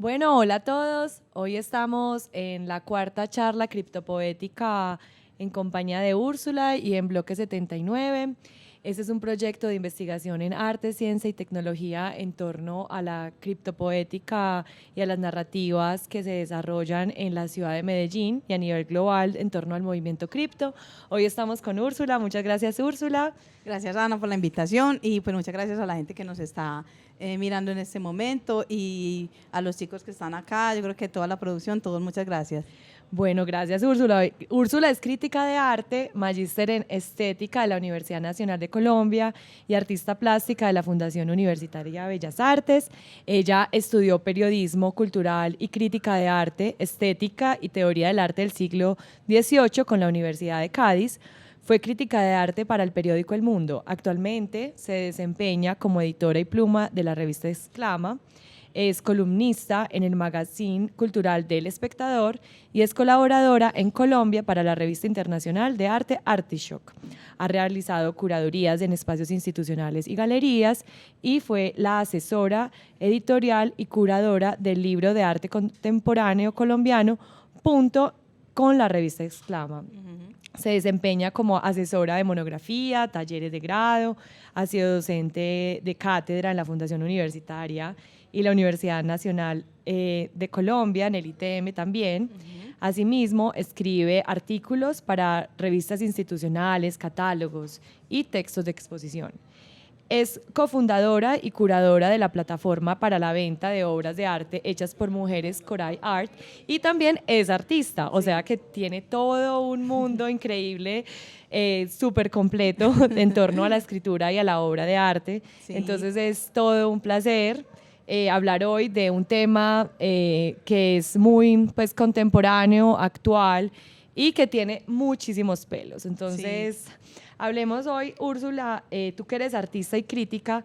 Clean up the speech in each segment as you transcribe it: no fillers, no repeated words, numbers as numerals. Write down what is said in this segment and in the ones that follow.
Bueno, hola a todos. Hoy estamos en la cuarta charla criptopoética en compañía de Úrsula y en Bloque 79. Este es un proyecto de investigación en arte, ciencia y tecnología en torno a la criptopoética y a las narrativas que se desarrollan en la ciudad de Medellín y a nivel global en torno al movimiento cripto. Hoy estamos con Úrsula. Muchas gracias, Úrsula. Gracias, Ana, por la invitación y pues muchas gracias a la gente que nos está mirando en este momento y a los chicos que están acá. Yo creo que toda la producción, todos muchas gracias. Bueno, gracias Úrsula. Úrsula es crítica de arte, magíster en estética de la Universidad Nacional de Colombia y artista plástica de la Fundación Universitaria de Bellas Artes. Ella estudió periodismo cultural y crítica de arte, estética y teoría del arte del siglo XVIII con la Universidad de Cádiz. Fue crítica de arte para el periódico El Mundo. Actualmente se desempeña como editora y pluma de la revista Exclama. Es columnista en el magazine cultural del Espectador y es colaboradora en Colombia para la revista internacional de arte Artishock. Ha realizado curadurías en espacios institucionales y galerías y fue la asesora editorial y curadora del libro de arte contemporáneo colombiano Punto con la revista Exclama. Se desempeña como asesora de monografía, talleres de grado, ha sido docente de cátedra en la Fundación Universitaria y la Universidad Nacional de Colombia, en el ITM también. Asimismo, escribe artículos para revistas institucionales, catálogos y textos de exposición. Es cofundadora y curadora de la plataforma para la venta de obras de arte hechas por mujeres, Coray Art, y también es artista, o sea que tiene todo un mundo increíble, súper completo en torno a la escritura y a la obra de arte. Sí. Entonces es todo un placer hablar hoy de un tema que es muy pues, contemporáneo, actual y que tiene muchísimos pelos. Entonces, hablemos hoy, Úrsula, tú que eres artista y crítica,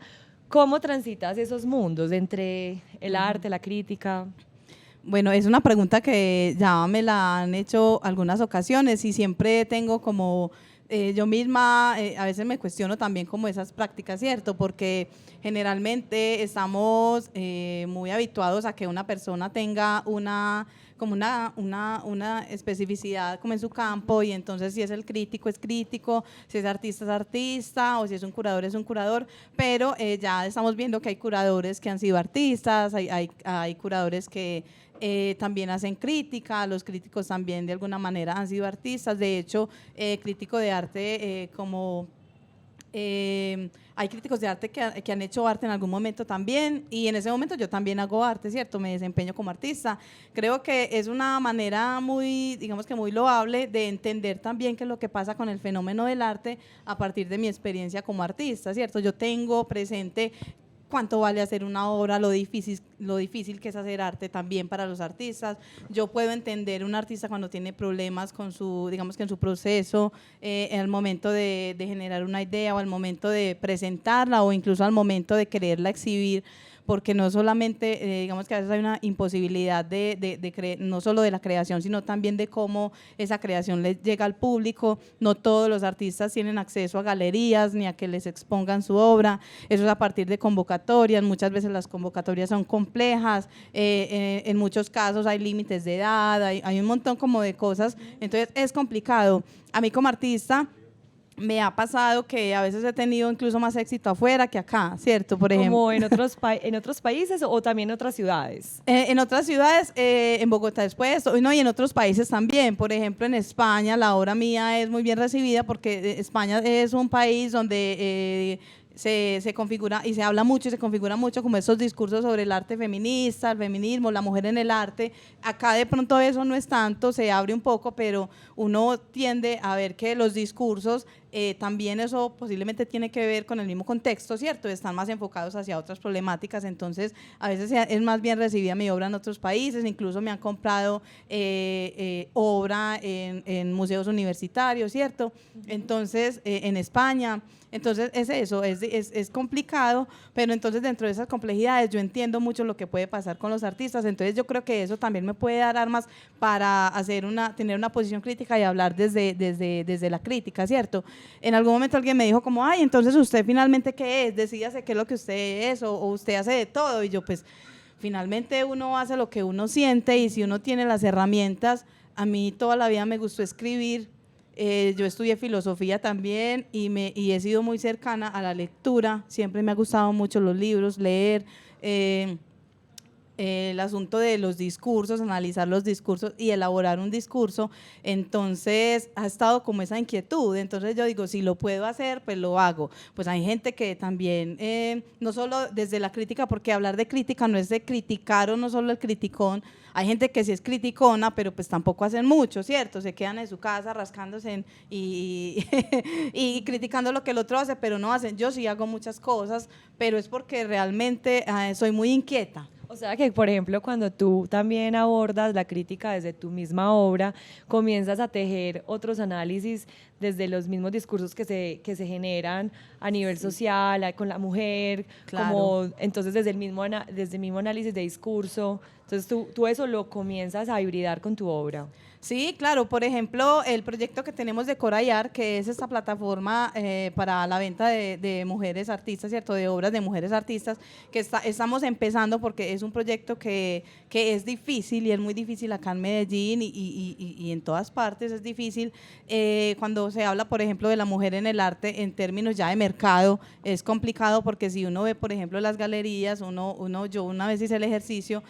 ¿cómo transitas esos mundos entre el arte, la crítica? Bueno, es una pregunta que ya me la han hecho algunas ocasiones y siempre tengo como yo misma a veces me cuestiono también como esas prácticas, ¿cierto? Porque generalmente estamos muy habituados a que una persona tenga como una especificidad como en su campo y entonces si es el crítico es crítico, si es artista o si es un curador es un curador, pero ya estamos viendo que hay curadores que han sido artistas, hay curadores que también hacen crítica, los críticos también de alguna manera han sido artistas, de hecho crítico de arte hay críticos de arte que han hecho arte en algún momento también y en ese momento yo también hago arte, ¿cierto? Me desempeño como artista. Creo que es una manera muy, digamos que muy loable de entender también qué es lo que pasa con el fenómeno del arte a partir de mi experiencia como artista, ¿cierto? Yo tengo presente cuánto vale hacer una obra, lo difícil que es hacer arte también para los artistas. Yo puedo entender un artista cuando tiene problemas con su, digamos que en su proceso, en el momento de generar una idea o al momento de presentarla o incluso al momento de quererla exhibir, porque no solamente, digamos que a veces hay una imposibilidad no solo de la creación, sino también de cómo esa creación les llega al público. No todos los artistas tienen acceso a galerías ni a que les expongan su obra, eso es a partir de convocatorias, muchas veces las convocatorias son complejas, en muchos casos hay límites de edad, hay un montón como de cosas, entonces es complicado. A mí como artista me ha pasado que a veces he tenido incluso más éxito afuera que acá, ¿cierto? Por ejemplo. ¿Como en otros países o también en otras ciudades? En otras ciudades, en Bogotá después, no, y en otros países también. Por ejemplo, en España la obra mía es muy bien recibida porque España es un país donde se configura y se habla mucho y se configura mucho como esos discursos sobre el arte feminista, el feminismo, la mujer en el arte. Acá de pronto eso no es tanto, se abre un poco, pero uno tiende a ver que los discursos también eso posiblemente tiene que ver con el mismo contexto, ¿cierto? Están más enfocados hacia otras problemáticas, entonces a veces es más bien recibida mi obra en otros países, incluso me han comprado obra en museos universitarios, ¿cierto? Entonces, en España. Entonces es eso, es complicado, pero entonces dentro de esas complejidades yo entiendo mucho lo que puede pasar con los artistas, entonces yo creo que eso también me puede dar armas para tener una posición crítica y hablar desde la crítica, ¿cierto? En algún momento alguien me dijo como, ay, entonces usted finalmente ¿qué es? Decídase qué es lo que usted es o usted hace de todo, y yo Finalmente uno hace lo que uno siente y si uno tiene las herramientas, a mí toda la vida me gustó escribir. Yo estudié filosofía también y he sido muy cercana a la lectura, siempre me ha gustado mucho los libros, leer, el asunto de los discursos, analizar los discursos y elaborar un discurso, entonces ha estado como esa inquietud, entonces yo digo, si lo puedo hacer, pues lo hago. Pues hay gente que también, no solo desde la crítica, porque hablar de crítica no es de criticar o no solo el criticón, hay gente que sí es criticona, pero pues tampoco hacen mucho, ¿cierto? Se quedan en su casa rascándose y criticando lo que el otro hace, pero no hacen. Yo sí hago muchas cosas, pero es porque realmente soy muy inquieta. O sea que, por ejemplo, cuando tú también abordas la crítica desde tu misma obra, comienzas a tejer otros análisis desde los mismos discursos que se generan a nivel social, con la mujer, Claro. como entonces desde desde el mismo análisis de discurso. Entonces tú eso lo comienzas a hibridar con tu obra. Sí, claro. Por ejemplo, el proyecto que tenemos de Corayar, que es esta plataforma para la venta de mujeres artistas, ¿cierto? De obras de mujeres artistas, que estamos empezando porque es un proyecto que es difícil y es muy difícil acá en Medellín y en todas partes es difícil. Cuando se habla, por ejemplo, de la mujer en el arte en términos ya de mercado, es complicado porque si uno ve, por ejemplo, las galerías, yo una vez hice el ejercicio,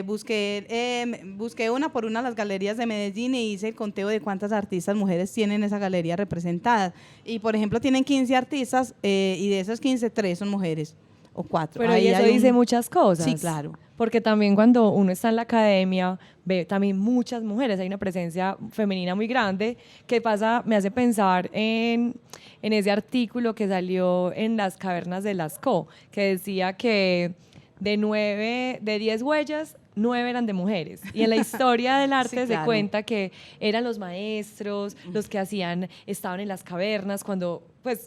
busqué una por una las galerías de Medellín y hice el conteo de cuántas artistas mujeres tienen esa galería representadas. Y, por ejemplo, tienen 15 artistas y de esos 15, 3 son mujeres o 4. Pero y eso dice muchas cosas. Sí, claro. Porque también cuando uno está en la academia, ve también muchas mujeres, hay una presencia femenina muy grande, que me hace pensar en ese artículo que salió en las cavernas de Lascaux, que decía que de 10 huellas, 9 eran de mujeres. Y en la historia del arte Sí, claro. se cuenta que eran los maestros, los que estaban en las cavernas. Cuando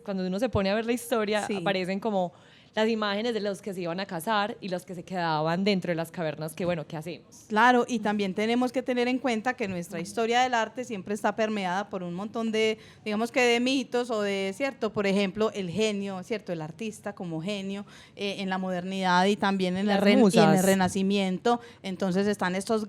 uno se pone a ver la historia, Sí. aparecen como las imágenes de los que se iban a casar y los que se quedaban dentro de las cavernas, que bueno, ¿qué hacemos? Claro, y también tenemos que tener en cuenta que nuestra historia del arte siempre está permeada por un montón de, digamos que de mitos o de, ¿cierto? Por ejemplo, el genio, ¿cierto? El artista como genio en la modernidad y también en Las y en musas. el Renacimiento. Entonces están estos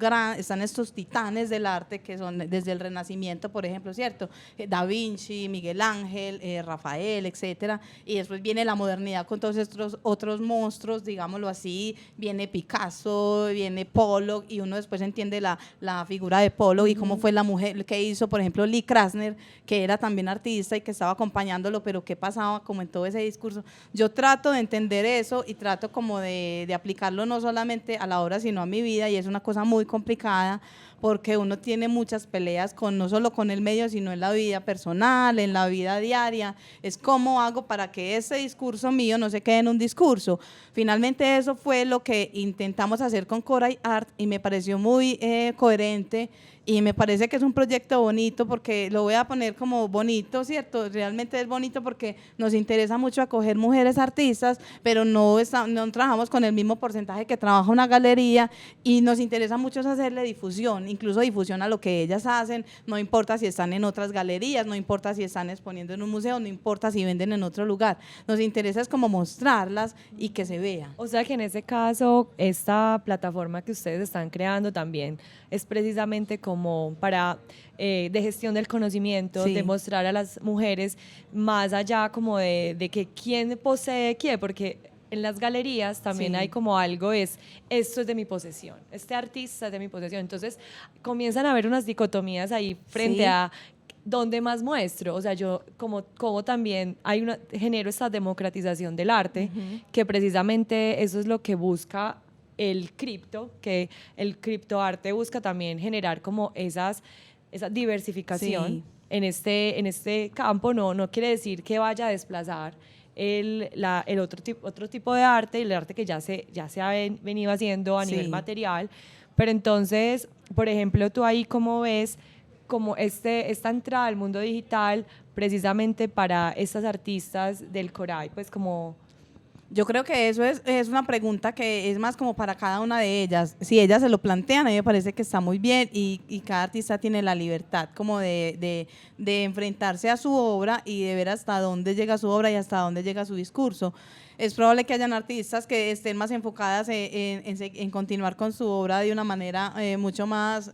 titanes del arte que son desde el Renacimiento, por ejemplo, ¿cierto? Da Vinci, Miguel Ángel, Rafael, etcétera. Y después viene la modernidad con todos estos otros monstruos, digámoslo así, viene Picasso, viene Pollock, y uno después entiende la figura de Pollock y cómo fue la mujer que hizo, por ejemplo, Lee Krasner, que era también artista y que estaba acompañándolo, pero qué pasaba como en todo ese discurso. Yo trato de entender eso y trato como de aplicarlo no solamente a la obra, sino a mi vida, y es una cosa muy complicada, porque uno tiene muchas peleas no solo con el medio, sino en la vida personal, en la vida diaria. Es cómo hago para que ese discurso mío no se quede en un discurso. Finalmente eso fue lo que intentamos hacer con Coray Art y me pareció muy coherente y me parece que es un proyecto bonito porque lo voy a poner como bonito, ¿cierto? Realmente es bonito porque nos interesa mucho acoger mujeres artistas, pero no trabajamos con el mismo porcentaje que trabaja una galería y nos interesa mucho hacerle difusión, incluso difusión a lo que ellas hacen, no importa si están en otras galerías, no importa si están exponiendo en un museo, no importa si venden en otro lugar, nos interesa es como mostrarlas y que se vean. O sea que en ese caso, esta plataforma que ustedes están creando también es precisamente como para de gestión del conocimiento, Sí. de mostrar a las mujeres más allá como de que quién posee qué, porque en las galerías también Sí. hay como esto es de mi posesión, este artista es de mi posesión, entonces comienzan a haber unas dicotomías ahí frente Sí. a ¿dónde más muestro? O sea, yo como también genero esta democratización del arte, que precisamente eso es lo que busca el cripto, que el criptoarte busca también generar como esa diversificación Sí. en este campo. No quiere decir que vaya a desplazar el otro tipo de arte, el arte que ya se ha venido haciendo a Sí. nivel material, pero entonces, por ejemplo, tú ahí cómo ves como esta entrada al mundo digital precisamente para estas artistas del Coray, pues como Yo creo que eso es una pregunta que es más como para cada una de ellas. Si ellas se lo plantean, a mí me parece que está muy bien y cada artista tiene la libertad como de enfrentarse a su obra y de ver hasta dónde llega su obra y hasta dónde llega su discurso. Es probable que hayan artistas que estén más enfocadas en continuar con su obra de una manera mucho más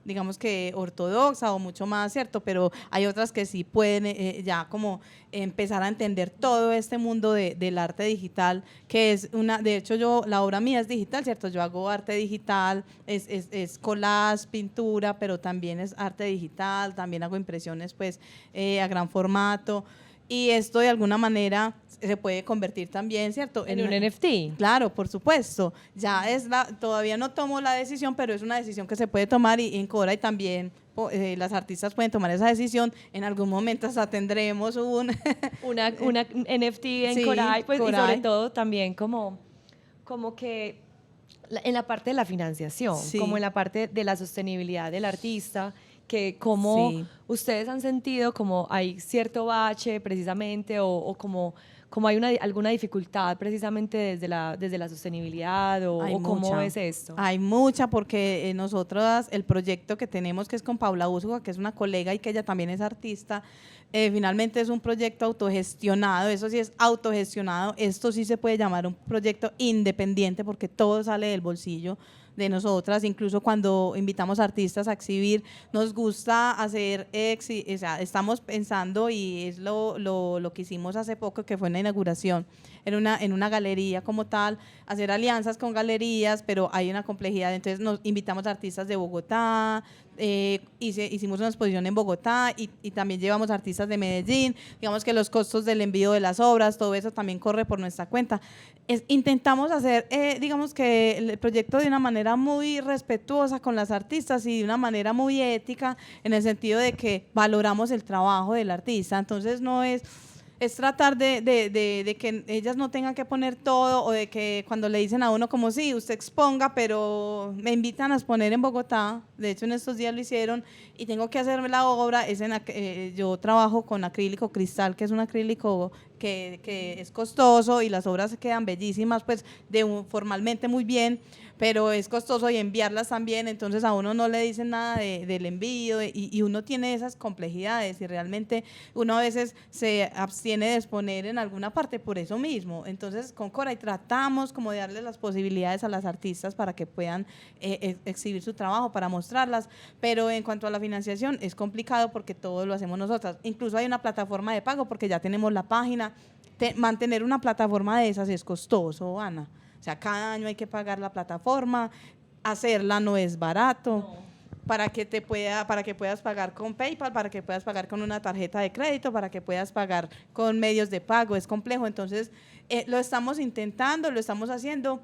digamos que ortodoxa o mucho más, ¿cierto? Pero hay otras que sí pueden ya como empezar a entender todo este mundo del arte digital, que es de hecho la obra mía es digital, ¿cierto? Yo hago arte digital, es collage, pintura, pero también es arte digital, también hago impresiones pues a gran formato. Y esto de alguna manera se puede convertir también, ¿cierto? En un NFT. Claro, por supuesto. Ya todavía no tomo la decisión, pero es una decisión que se puede tomar y en Cora y también las artistas pueden tomar esa decisión. En algún momento hasta tendremos una NFT en sí, Coray, pues, Coray. y sobre todo también como que en la parte de la financiación, Sí. como en la parte de la sostenibilidad del artista, que como Sí. ustedes han sentido como hay cierto bache precisamente o como hay alguna dificultad precisamente desde la sostenibilidad o cómo es esto. Hay mucha porque nosotras, el proyecto que tenemos que es con Paula Úsuga, que es una colega y que ella también es artista, finalmente es un proyecto autogestionado, eso sí es autogestionado, esto sí se puede llamar un proyecto independiente porque todo sale del bolsillo de nosotras, incluso cuando invitamos artistas a exhibir, nos gusta hacer, o sea, estamos pensando y es lo que hicimos hace poco, que fue en la inauguración, en una galería como tal, hacer alianzas con galerías, pero hay una complejidad, entonces nos invitamos a artistas de Bogotá, hicimos una exposición en Bogotá y también llevamos artistas de Medellín, digamos que los costos del envío de las obras, todo eso también corre por nuestra cuenta. Intentamos hacer, digamos que el proyecto de una manera muy respetuosa con las artistas y de una manera muy ética, en el sentido de que valoramos el trabajo del artista, entonces no es tratar de que ellas no tengan que poner todo o de que cuando le dicen a uno como sí, usted exponga, pero me invitan a exponer en Bogotá, de hecho en estos días lo hicieron y tengo que hacerme la obra, yo trabajo con acrílico cristal, que es un acrílico que es costoso y las obras quedan bellísimas, pues formalmente muy bien, pero es costoso y enviarlas también, entonces a uno no le dicen nada del envío y uno tiene esas complejidades y realmente uno a veces se abstiene de exponer en alguna parte por eso mismo. Entonces con Coray tratamos como de darle las posibilidades a las artistas para que puedan exhibir su trabajo, para mostrarlas, pero en cuanto a la financiación es complicado porque todo lo hacemos nosotras. Incluso hay una plataforma de pago porque ya tenemos la página. Mantener una plataforma de esas es costoso, Ana. O sea, cada año hay que pagar la plataforma, hacerla no es barato. No. Para que puedas pagar con PayPal, para que puedas pagar con una tarjeta de crédito, para que puedas pagar con medios de pago, es complejo. Entonces, lo estamos intentando, lo estamos haciendo.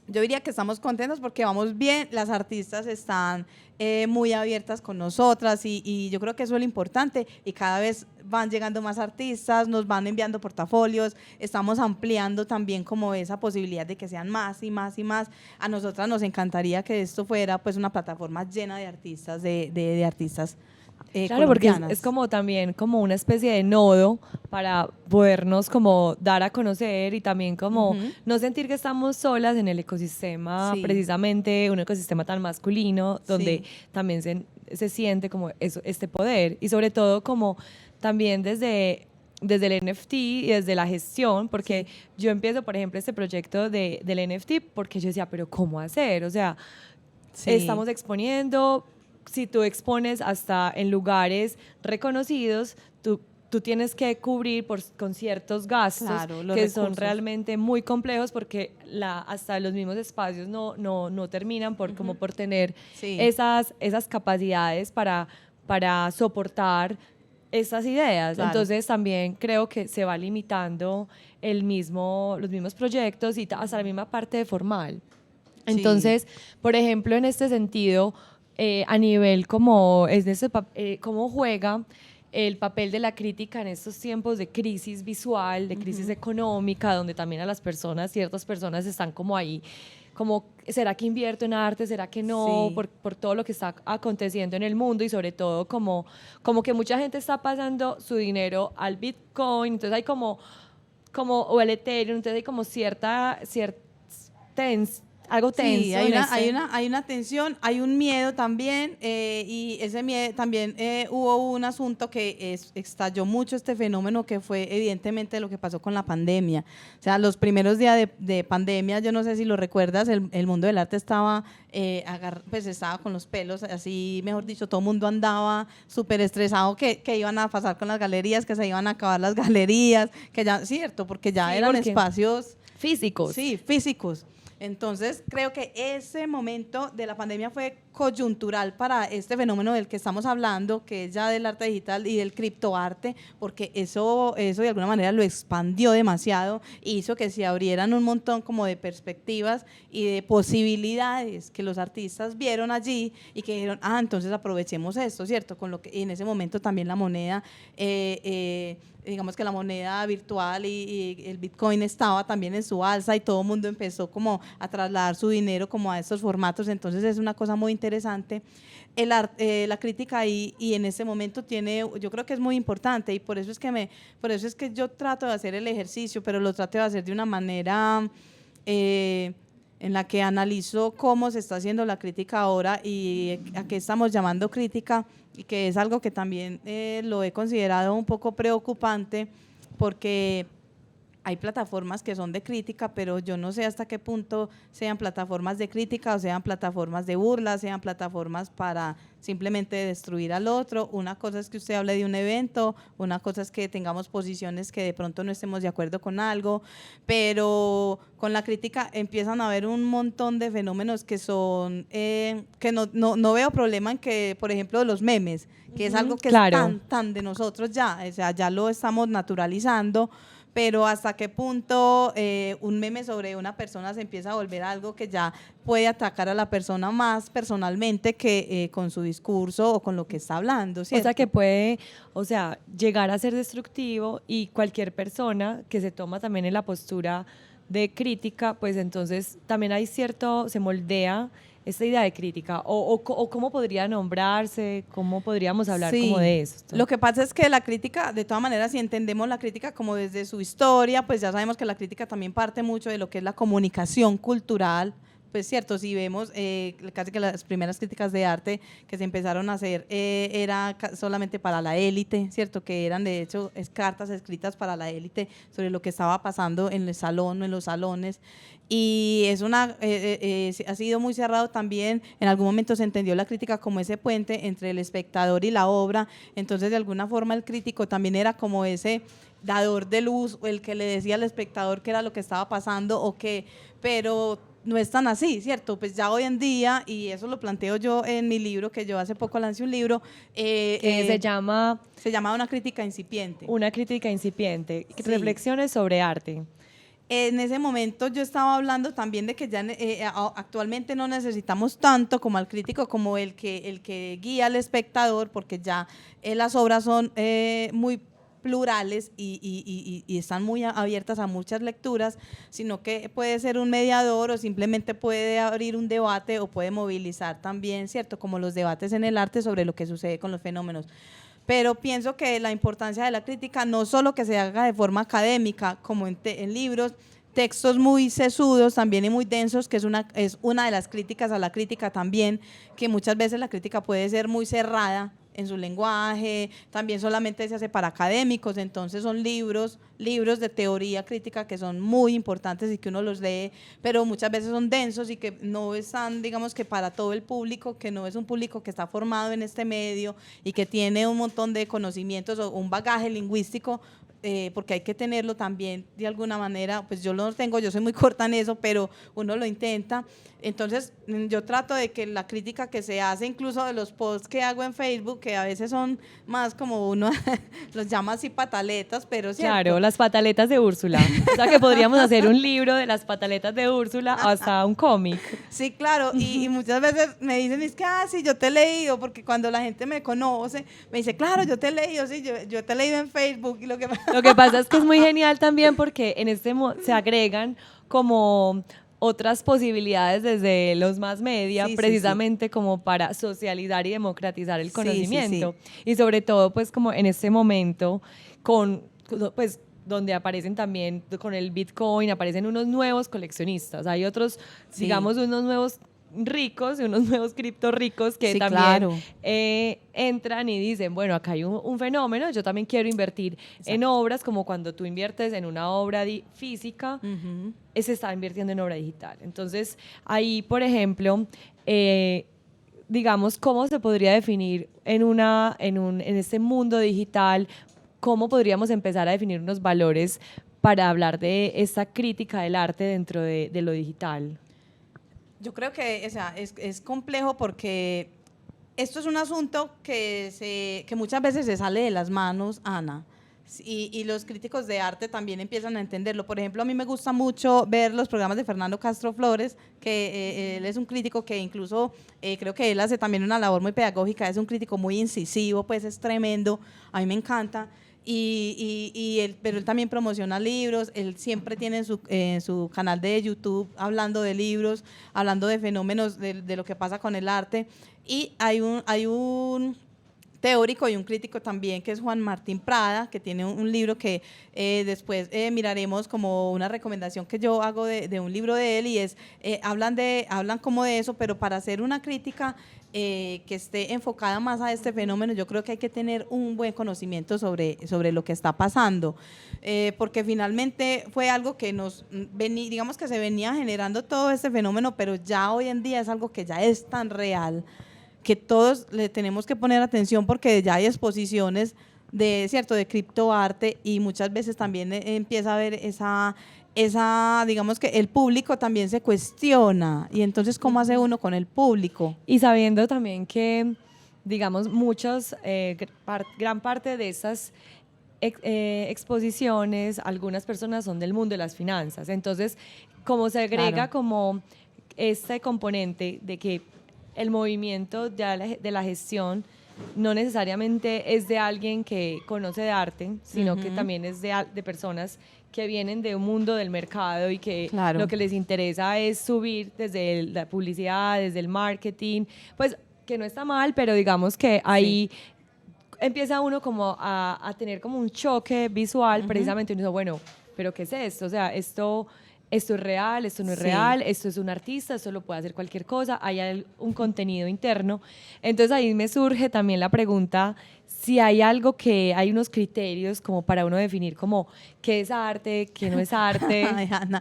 Yo diría que estamos contentos porque vamos bien, las artistas están muy abiertas con nosotras y yo creo que eso es lo importante y cada vez van llegando más artistas, nos van enviando portafolios, estamos ampliando también como esa posibilidad de que sean más y más y más. A nosotras nos encantaría que esto fuera pues una plataforma llena de artistas, de artistas claro, porque colombianas. es como también como una especie de nodo para podernos como dar a conocer y también como no sentir que estamos solas en el ecosistema, Sí. precisamente un ecosistema tan masculino, donde también se siente como este poder y sobre todo como también desde el NFT y desde la gestión, porque yo empiezo, por ejemplo, este proyecto del NFT porque yo decía, pero ¿cómo hacer? O sea, estamos exponiendo. Si tú expones hasta en lugares reconocidos, tú tienes que cubrir con ciertos gastos que son realmente muy complejos porque hasta los mismos espacios no terminan como por tener esas capacidades para soportar estas ideas. Claro. Entonces también creo que se va limitando los mismos proyectos y hasta la misma parte de formal. Entonces, por ejemplo, en este sentido, a nivel cómo juega el papel de la crítica en estos tiempos de crisis visual, de crisis económica, donde también a ciertas personas están como ahí, como, ¿será que invierto en arte? ¿Será que no? Por todo lo que está aconteciendo en el mundo y sobre todo como que mucha gente está pasando su dinero al Bitcoin, entonces hay como como, o el Ethereum, entonces hay como algo tenso. Sí, hay una tensión, hay un miedo también, y ese miedo también hubo un asunto que estalló mucho este fenómeno, que fue evidentemente lo que pasó con la pandemia. O sea, los primeros días de pandemia, yo no sé si lo recuerdas, el mundo del arte estaba, pues estaba con los pelos, así, mejor dicho, todo el mundo andaba súper estresado que iban a pasar con las galerías, que se iban a acabar las galerías, que ya, cierto, porque ya Sí, eran porque espacios físicos. Sí, físicos. Entonces, creo que ese momento de la pandemia fue coyuntural para este fenómeno del que estamos hablando, que es ya del arte digital y del criptoarte, porque eso de alguna manera lo expandió demasiado e hizo que se abrieran un montón como de perspectivas y de posibilidades que los artistas vieron allí y que dijeron, entonces aprovechemos esto, ¿cierto? Con lo que en ese momento también la moneda, digamos que la moneda virtual y el Bitcoin estaba también en su alza y todo el mundo empezó como a trasladar su dinero como a estos formatos, entonces es una cosa muy interesante. La crítica ahí y en ese momento yo creo que es muy importante y por eso es que yo trato de hacer el ejercicio, pero lo trato de hacer de una manera en la que analizo cómo se está haciendo la crítica ahora y a qué estamos llamando crítica, y que es algo que también lo he considerado un poco preocupante, porque hay plataformas que son de crítica, pero yo no sé hasta qué punto sean plataformas de crítica o sean plataformas de burla, sean plataformas para simplemente destruir al otro. Una cosa es que usted hable de un evento, una cosa es que tengamos posiciones que de pronto no estemos de acuerdo con algo, pero con la crítica empiezan a haber un montón de fenómenos que son, que no veo problema en que, por ejemplo, los memes, que es algo que claro. es tan de nosotros ya, o sea, ya lo estamos naturalizando, pero hasta qué punto un meme sobre una persona se empieza a volver algo que ya puede atacar a la persona más personalmente que con su discurso o con lo que está hablando, ¿cierto? O sea, que puede, llegar a ser destructivo, y cualquier persona que se toma también en la postura de crítica, pues entonces también se moldea esta idea de crítica, o cómo podría nombrarse, cómo podríamos hablar como de eso. Lo que pasa es que la crítica, de todas maneras, si entendemos la crítica como desde su historia, pues ya sabemos que la crítica también parte mucho de lo que es la comunicación cultural. Pues cierto, si vemos casi que las primeras críticas de arte que se empezaron a hacer era solamente para la élite, cierto, que eran de hecho cartas escritas para la élite sobre lo que estaba pasando en el salón o en los salones, y ha sido muy cerrado también. En algún momento se entendió la crítica como ese puente entre el espectador y la obra, entonces de alguna forma el crítico también era como ese dador de luz, o el que le decía al espectador qué era lo que estaba pasando pero no es tan así, ¿cierto? Pues ya hoy en día, y eso lo planteo yo en mi libro, que yo hace poco lancé un libro, que se llama Una crítica incipiente. Una crítica incipiente, Sí. Reflexiones sobre arte. En ese momento yo estaba hablando también de que ya actualmente no necesitamos tanto como al crítico, como el que guía al espectador, porque ya las obras son muy plurales y están muy abiertas a muchas lecturas, sino que puede ser un mediador o simplemente puede abrir un debate o puede movilizar también, ¿cierto? Como los debates en el arte sobre lo que sucede con los fenómenos. Pero pienso que la importancia de la crítica no solo que se haga de forma académica, como en libros, textos muy sesudos también y muy densos, que es una de las críticas a la crítica también, que muchas veces la crítica puede ser muy cerrada en su lenguaje, también solamente se hace para académicos, entonces son libros de teoría crítica que son muy importantes y que uno los lee, pero muchas veces son densos y que no están, digamos, que para todo el público, que no es un público que está formado en este medio y que tiene un montón de conocimientos o un bagaje lingüístico, porque hay que tenerlo también de alguna manera. Pues yo lo tengo, yo soy muy corta en eso, pero uno lo intenta. Entonces yo trato de que la crítica que se hace, incluso de los posts que hago en Facebook, que a veces son más como uno los llama así pataletas, pero ¿cierto? Claro, las pataletas de Úrsula. O sea, que podríamos hacer un libro de las pataletas de Úrsula, hasta un cómic. Sí, claro, y muchas veces me dicen, es que, sí, yo te he leído, porque cuando la gente me conoce, me dice, claro, yo te he leído, sí, yo te he leído en Facebook. Y lo que pasa es que es muy genial también, porque en se agregan como otras posibilidades desde los más media, precisamente como para socializar y democratizar el conocimiento. Y sobre todo, pues como en este momento, pues donde aparecen también con el Bitcoin, aparecen unos nuevos coleccionistas. Hay otros, Sí. digamos, unos nuevos ricos y unos nuevos cripto ricos que Sí, también claro. entran y dicen, bueno, acá hay un fenómeno, yo también quiero invertir en obras, como cuando tú inviertes en una obra física, Ujú. se está invirtiendo en obra digital. Entonces, ahí, por ejemplo, digamos, ¿cómo se podría definir en este mundo digital? ¿Cómo podríamos empezar a definir unos valores para hablar de esta crítica del arte dentro de lo digital? Yo creo que, o sea, es complejo porque esto es un asunto que muchas veces se sale de las manos, Ana. Y los críticos de arte también empiezan a entenderlo. Por ejemplo, a mí me gusta mucho ver los programas de Fernando Castro Flores, que él es un crítico que incluso creo que él hace también una labor muy pedagógica, es un crítico muy incisivo, pues es tremendo, a mí me encanta. Pero él también promociona libros, él siempre tiene en su canal de YouTube hablando de libros, hablando de fenómenos de lo que pasa con el arte. Y hay un teórico y un crítico también, que es Juan Martín Prada, que tiene un libro que después miraremos como una recomendación que yo hago de un libro de él, y es, hablan como de eso, pero para hacer una crítica que esté enfocada más a este fenómeno, yo creo que hay que tener un buen conocimiento sobre lo que está pasando, porque finalmente fue algo que digamos que se venía generando todo este fenómeno, pero ya hoy en día es algo que ya es tan real que todos le tenemos que poner atención, porque ya hay exposiciones de criptoarte, y muchas veces también empieza a haber digamos que el público también se cuestiona, y entonces ¿cómo hace uno con el público? Y sabiendo también que, digamos, gran parte de esas exposiciones, algunas personas son del mundo de las finanzas. Entonces, como se agrega Claro. como este componente de que el movimiento de la gestión no necesariamente es de alguien que conoce de arte, sino que también es de personas que vienen de un mundo del mercado y que Claro. lo que les interesa es subir desde la publicidad, desde el marketing, pues que no está mal, pero digamos que ahí empieza uno como a tener como un choque visual, precisamente, y uno dice, bueno, pero ¿qué es esto? O sea, esto es real, esto no es Sí. real, esto es un artista, esto lo puede hacer cualquier cosa, hay un contenido interno. Entonces ahí me surge también la pregunta si hay hay unos criterios como para uno definir como qué es arte, qué no es arte. Ay, Ana,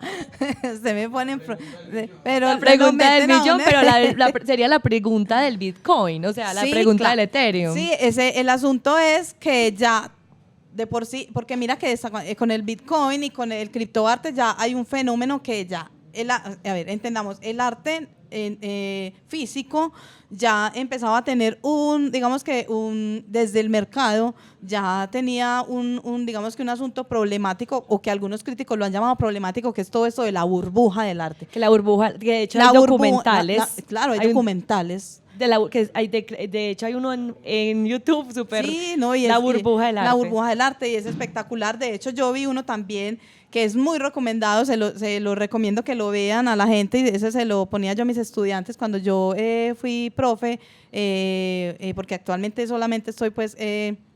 se me ponen... Pero La pregunta meten del a millón, uno- pero sería la pregunta del Bitcoin, o sea, la Sí, pregunta del Ethereum. Sí, el asunto es que ya de por sí, porque mira que con el Bitcoin y con el criptoarte ya hay un fenómeno que ya, a ver, entendamos, el arte físico ya empezaba a tener digamos que desde el mercado ya tenía digamos que un asunto problemático, o que algunos críticos lo han llamado problemático, que es todo esto de la burbuja del arte. Que la burbuja, que de hecho La hay burbuja- documentales. claro, hay un- documentales. de hecho hay uno en YouTube súper, Sí, no, la burbuja del arte. La burbuja del arte, y es espectacular. De hecho, yo vi uno también que es muy recomendado, se lo recomiendo que lo vean a la gente, y ese se lo ponía yo a mis estudiantes cuando yo fui profe, porque actualmente solamente estoy pues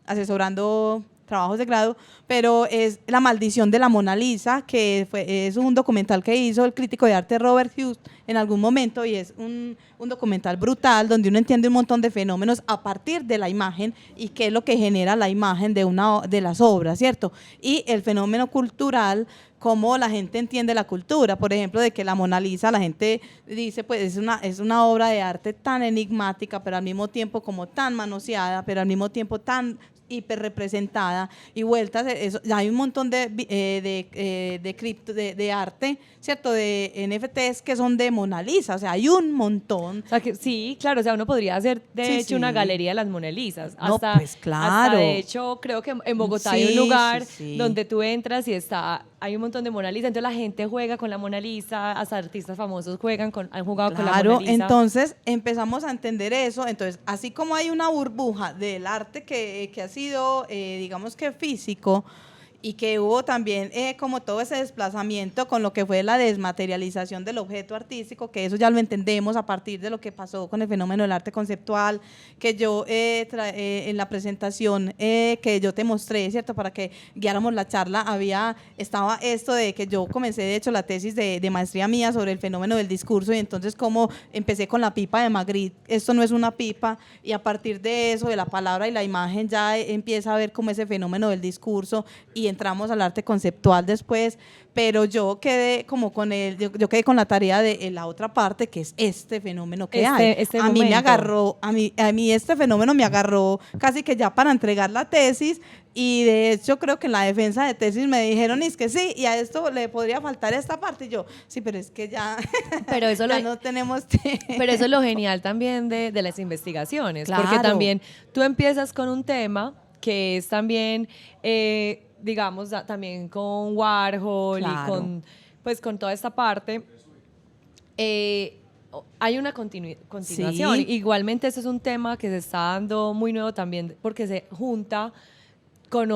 asesorando trabajos de grado, pero es La maldición de la Mona Lisa, que es un documental que hizo el crítico de arte Robert Hughes en algún momento, y es un documental brutal donde uno entiende un montón de fenómenos a partir de la imagen, y qué es lo que genera la imagen de las obras, ¿cierto? Y el fenómeno cultural, cómo la gente entiende la cultura, por ejemplo, de que la Mona Lisa, la gente dice, pues es una obra de arte tan enigmática, pero al mismo tiempo como tan manoseada, pero al mismo tiempo tan hiperrepresentada y vueltas, hay un montón de arte, ¿cierto? De NFTs que son de Mona Lisa, o sea, hay un montón. O sea, que, sí, claro, o sea, uno podría hacer de Sí, hecho una sí. galería de las Mona Lisas. No, Hasta, pues, claro. hasta de hecho, creo que en Bogotá hay Sí, un lugar sí, sí. donde tú entras y hay un montón de Mona Lisa, entonces la gente juega con la Mona Lisa, hasta artistas famosos han jugado con la Mona Claro, Lisa. entonces empezamos a entender eso. Entonces, así como hay una burbuja del arte que ha sido, digamos que físico, y que hubo también como todo ese desplazamiento con lo que fue la desmaterialización del objeto artístico, que eso ya lo entendemos a partir de lo que pasó con el fenómeno del arte conceptual, que yo en la presentación que yo te mostré, ¿cierto? Para que guiáramos la charla, estaba esto de que yo comencé de hecho la tesis de maestría mía sobre el fenómeno del discurso, y entonces como empecé con la pipa de Magritte, esto no es una pipa, y a partir de eso, de la palabra y la imagen, ya empieza a ver como ese fenómeno del discurso, y entramos al arte conceptual después, pero yo quedé como yo quedé con la tarea de la otra parte, que es este fenómeno que hay. A mí me agarró, a mí este fenómeno me agarró casi que ya para entregar la tesis, y de hecho creo que en la defensa de tesis me dijeron, es que sí, y a esto le podría faltar esta parte, y yo, sí, pero es que ya, pero eso ya no tenemos pero eso es lo genial también de las investigaciones, claro, porque también tú empiezas con un tema que es también digamos, también con Warhol, claro, y con toda esta parte, hay una continuación. Sí. Igualmente, eso es un tema que se está dando muy nuevo también, porque se junta con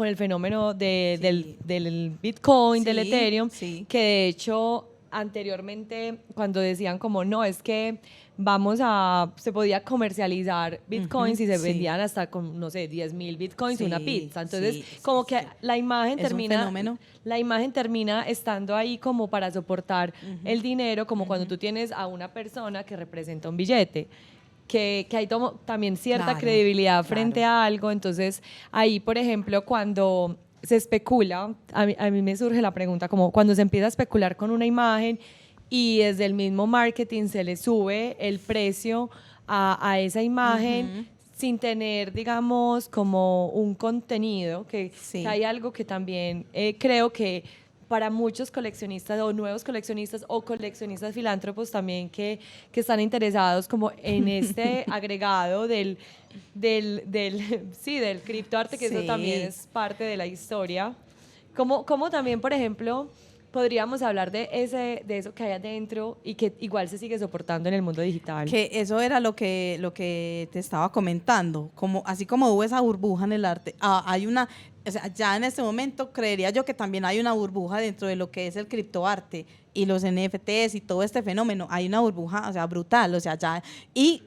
el fenómeno del Bitcoin, del Ethereum, que de hecho anteriormente cuando decían como no, es que se podía comercializar bitcoins y se vendían hasta con, no sé, 10.000 bitcoins una pizza. Entonces, como que la imagen termina estando ahí como para soportar el dinero, como cuando tú tienes a una persona que representa un billete. Que hay también cierta credibilidad frente a algo. Entonces, ahí, por ejemplo, cuando se especula, a mí me surge la pregunta, como cuando se empieza a especular con una imagen y desde el mismo marketing se le sube el precio a esa imagen sin tener, digamos, como un contenido, que hay algo que también creo que para muchos coleccionistas o nuevos coleccionistas o coleccionistas filántropos también que están interesados como en este agregado del criptoarte, que eso también es parte de la historia. Como también, por ejemplo, podríamos hablar de eso que hay adentro y que igual se sigue soportando en el mundo digital. Que eso era lo que te estaba comentando, así como hubo esa burbuja en el arte, hay una, o sea, ya en este momento creería yo que también hay una burbuja dentro de lo que es el criptoarte y los NFTs y todo este fenómeno, hay una burbuja, o sea, brutal, o sea, ya, y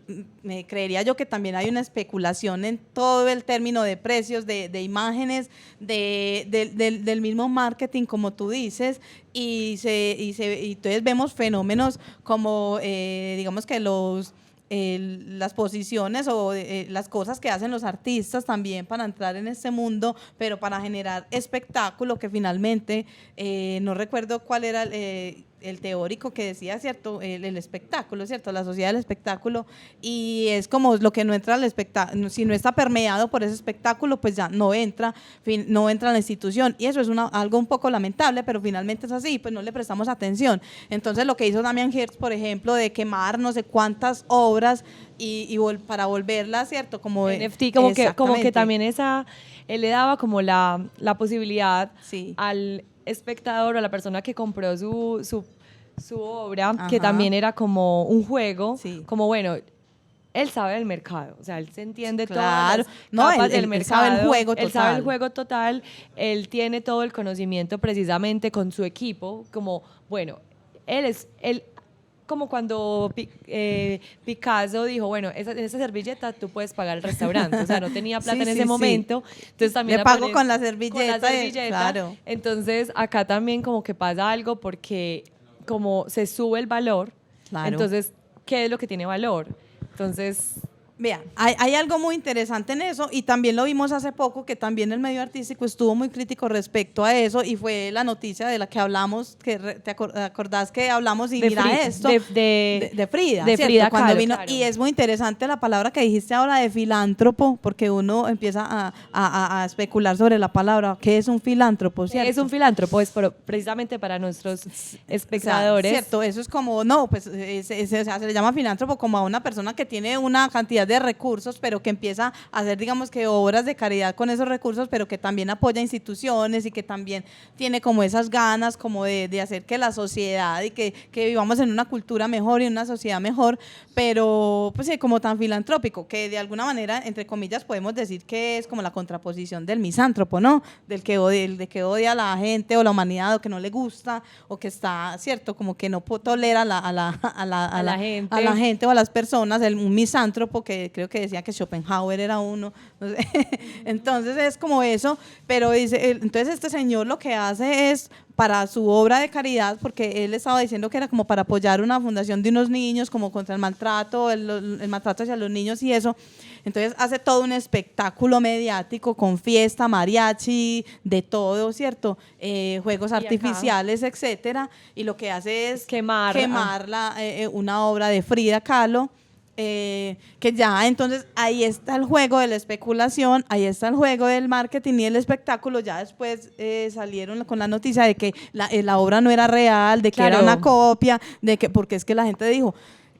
creería yo que también hay una especulación en todo el término de precios, de imágenes, del mismo marketing, como tú dices, y entonces vemos fenómenos como, digamos que las posiciones o las cosas que hacen los artistas también para entrar en este mundo, pero para generar espectáculo, que finalmente, no recuerdo cuál era el teórico que decía, ¿cierto? El espectáculo, ¿cierto? La sociedad del espectáculo, y es como lo que no entra al espectáculo, si no está permeado por ese espectáculo, pues ya no entra a la institución, y eso es algo un poco lamentable, pero finalmente es así, pues no le prestamos atención. Entonces lo que hizo Damien Hirst, por ejemplo, de quemar no sé cuántas obras y para volverlas, ¿cierto? Como NFT, como que también él le daba como la posibilidad al espectador o a la persona que compró su obra, que también era como un juego, como bueno, él sabe del mercado, o sea, él se entiende todas las capas del mercado, él sabe el juego total. Él sabe el juego total, él tiene todo el conocimiento precisamente con su equipo, como bueno, él como cuando Picasso dijo, bueno, en esa servilleta tú puedes pagar el restaurante, o sea, no tenía plata en ese momento, entonces también le pago con la servilleta, claro. Entonces acá también como que pasa algo porque como se sube el valor, entonces, ¿qué es lo que tiene valor? Entonces... Vean, hay algo muy interesante en eso, y también lo vimos hace poco, que también el medio artístico estuvo muy crítico respecto a eso, y fue la noticia de la que hablamos, que te acordás que hablamos, y mira esto, de Frida, de Frida cuando Kahlo, vino, claro. Y es muy interesante la palabra que dijiste ahora de filántropo, porque uno empieza a especular sobre la palabra. ¿Qué es un filántropo? ¿Cierto? ¿Qué es un filántropo? Es precisamente para nuestros espectadores. O sea, cierto, eso es como, no, pues se le llama filántropo como a una persona que tiene una cantidad de recursos, pero que empieza a hacer, digamos que obras de caridad con esos recursos, pero que también apoya instituciones y que también tiene como esas ganas como de hacer que la sociedad y que vivamos en una cultura mejor y en una sociedad mejor, pero pues sí, como tan filantrópico, que de alguna manera, entre comillas, podemos decir que es como la contraposición del misántropo, ¿no? Del que odia, el de que odia a la gente o la humanidad o que no le gusta o que está, ¿cierto? Como que no tolera a la gente o a las personas, un misántropo que creo que decía que Schopenhauer era uno, no sé. Entonces es como eso, pero dice, entonces este señor lo que hace es para su obra de caridad, porque él estaba diciendo que era como para apoyar una fundación de unos niños, como contra el maltrato, el maltrato hacia los niños y eso. Entonces hace todo un espectáculo mediático con fiesta, mariachi, de todo, ¿cierto? Juegos artificiales, etcétera. Y lo que hace es quemar una obra de Frida Kahlo. Que ya entonces ahí está el juego de la especulación, ahí está el juego del marketing y el espectáculo. Ya después salieron con la noticia de que la obra no era real, de que era una copia, de que porque es que la gente dijo,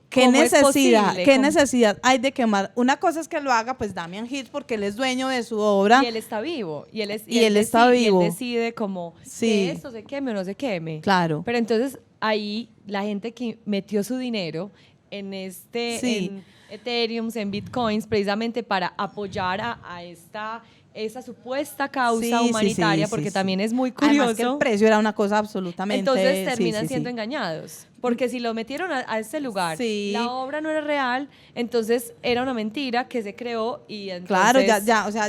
¿qué necesidad hay de quemar? Una cosa es que lo haga pues Damian Hirst porque él es dueño de su obra. Y él está vivo. Y él decide como que esto se queme o no se queme. Claro. Pero entonces ahí la gente que metió su dinero en en Ethereum, en Bitcoins, precisamente para apoyar a esa supuesta causa humanitaria, porque también es muy curioso. Además que el precio era una cosa absolutamente... Entonces terminan siendo engañados, porque si lo metieron a ese lugar, la obra no era real, entonces era una mentira que se creó y entonces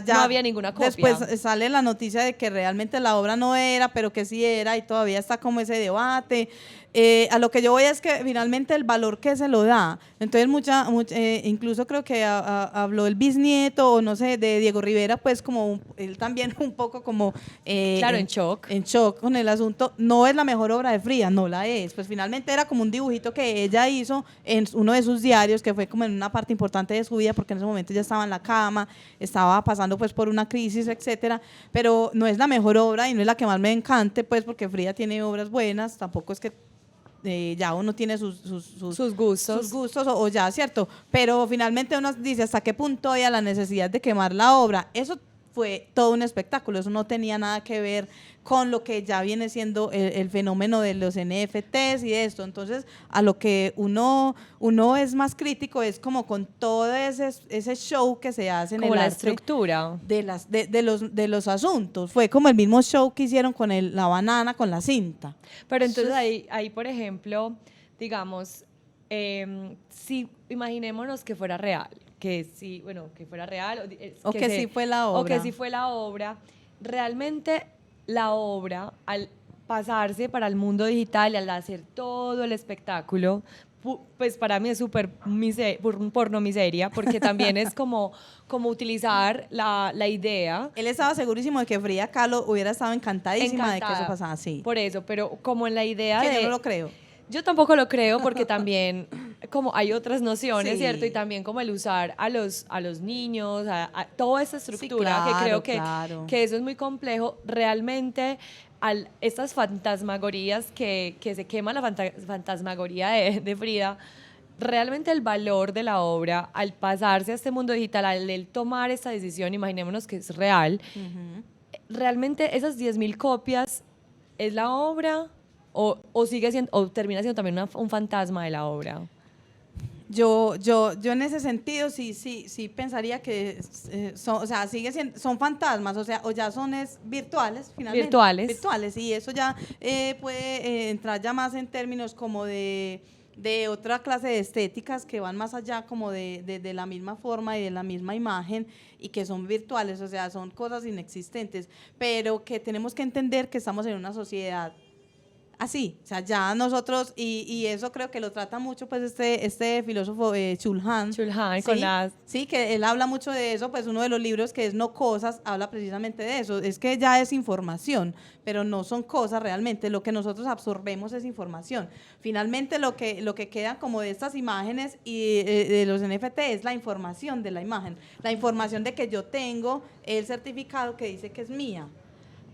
no había ninguna copia. Después sale la noticia de que realmente la obra no era, pero que sí era, y todavía está como ese debate. A lo que yo voy es que finalmente el valor que se lo da, entonces incluso creo que habló el bisnieto o no sé de Diego Rivera, pues como él también un poco como en shock con el asunto. No es la mejor obra de Frida, no la es, pues finalmente era como un dibujito que ella hizo en uno de sus diarios, que fue como en una parte importante de su vida, porque en ese momento ya estaba en la cama, estaba pasando pues por una crisis, etcétera, pero no es la mejor obra y no es la que más me encante, pues porque Frida tiene obras buenas, tampoco es que ya uno tiene sus gustos o ya, ¿cierto? Pero finalmente uno dice hasta qué punto hay la necesidad de quemar la obra. Eso fue todo un espectáculo, eso no tenía nada que ver con lo que ya viene siendo el fenómeno de los NFTs y esto. Entonces, a lo que uno es más crítico es como con todo ese show que se hace en como el la arte estructura de los asuntos. Fue como el mismo show que hicieron con la banana, con la cinta. Pero entonces ahí por ejemplo, digamos, si imaginémonos que fuera real, que fuera real, o que sí fue la obra. O que sí fue la obra. Realmente la obra, al pasarse para el mundo digital y al hacer todo el espectáculo, pues para mí es súper porno miseria, porque también es como utilizar la idea. Él estaba segurísimo de que Frida Kahlo hubiera estado encantadísima de que eso pasara así. Por eso, pero como en la idea que yo no lo creo. Yo tampoco lo creo, porque también como hay otras nociones, ¿cierto? Y también como el usar a los niños, a toda esa estructura, que creo que eso es muy complejo. Realmente, estas fantasmagorías que se quema la fantasmagoría de Frida, realmente el valor de la obra, al pasarse a este mundo digital, al él tomar esta decisión, imaginémonos que es real, realmente esas 10.000 copias, ¿es la obra? ¿O sigue siendo, o termina siendo también un fantasma de la obra? Yo en ese sentido sí pensaría que son fantasmas, o ya son virtuales finalmente. Virtuales, y eso ya puede entrar ya más en términos como de otra clase de estéticas que van más allá como de la misma forma y de la misma imagen, y que son virtuales, o sea, son cosas inexistentes, pero que tenemos que entender que estamos en una sociedad así, o sea, ya nosotros, y eso creo que lo trata mucho pues este filósofo Chulhan, ¿sí? Sí, que él habla mucho de eso, pues uno de los libros que es No Cosas habla precisamente de eso, es que ya es información, pero no son cosas realmente, lo que nosotros absorbemos es información. Finalmente lo que queda como de estas imágenes y de los NFT es la información de la imagen, la información de que yo tengo el certificado que dice que es mía.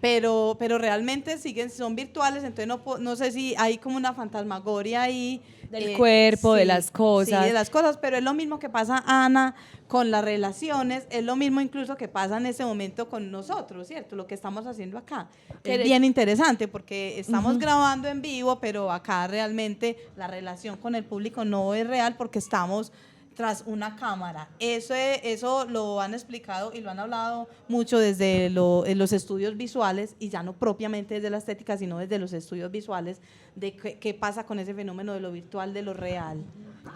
pero realmente son virtuales, entonces no sé si hay como una fantasmagoria ahí. Del cuerpo, de las cosas. Sí, de las cosas, pero es lo mismo que pasa, Ana, con las relaciones, es lo mismo incluso que pasa en ese momento con nosotros, ¿cierto? Lo que estamos haciendo acá. Es bien interesante porque estamos grabando en vivo, pero acá realmente la relación con el público no es real porque estamos tras una cámara. Eso lo han explicado y lo han hablado mucho desde los estudios visuales, y ya no propiamente desde la estética, sino desde los estudios visuales, de qué pasa con ese fenómeno de lo virtual, de lo real.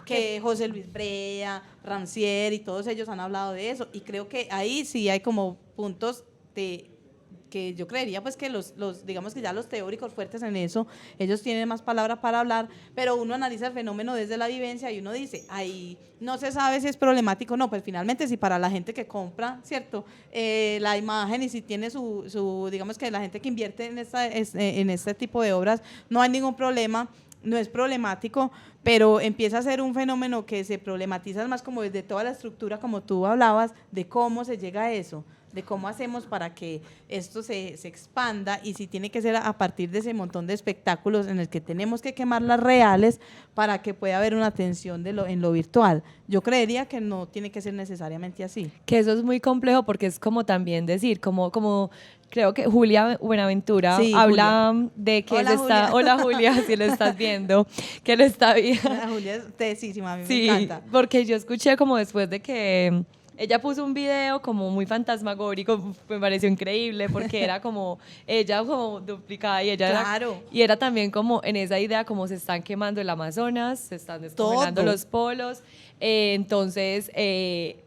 Que José Luis Brea, Rancière y todos ellos han hablado de eso, y creo que ahí sí hay como puntos que yo creería pues que digamos que ya los teóricos fuertes en eso, ellos tienen más palabras para hablar, pero uno analiza el fenómeno desde la vivencia y uno dice, ahí no se sabe si es problemático o no, pues finalmente si para la gente que compra, ¿cierto? La imagen, y si tiene digamos que la gente que invierte en este tipo de obras, no hay ningún problema, no es problemático, pero empieza a ser un fenómeno que se problematiza más como desde toda la estructura, como tú hablabas, de cómo se llega a eso, de cómo hacemos para que esto se expanda, y si tiene que ser a partir de ese montón de espectáculos en el que tenemos que quemar las reales para que pueda haber una atención en lo virtual. Yo creería que no tiene que ser necesariamente así. Que eso es muy complejo porque es como también decir, como creo que Julia Buenaventura habla Julia. De que hola Julia, si lo estás viendo, que lo está viendo. Julia es tesísima, a mí me encanta. Porque yo escuché como después de que ella puso un video como muy fantasmagórico, me pareció increíble porque era como ella como duplicada y ella era también como en esa idea como se están quemando el Amazonas, se están descongelando los polos, entonces se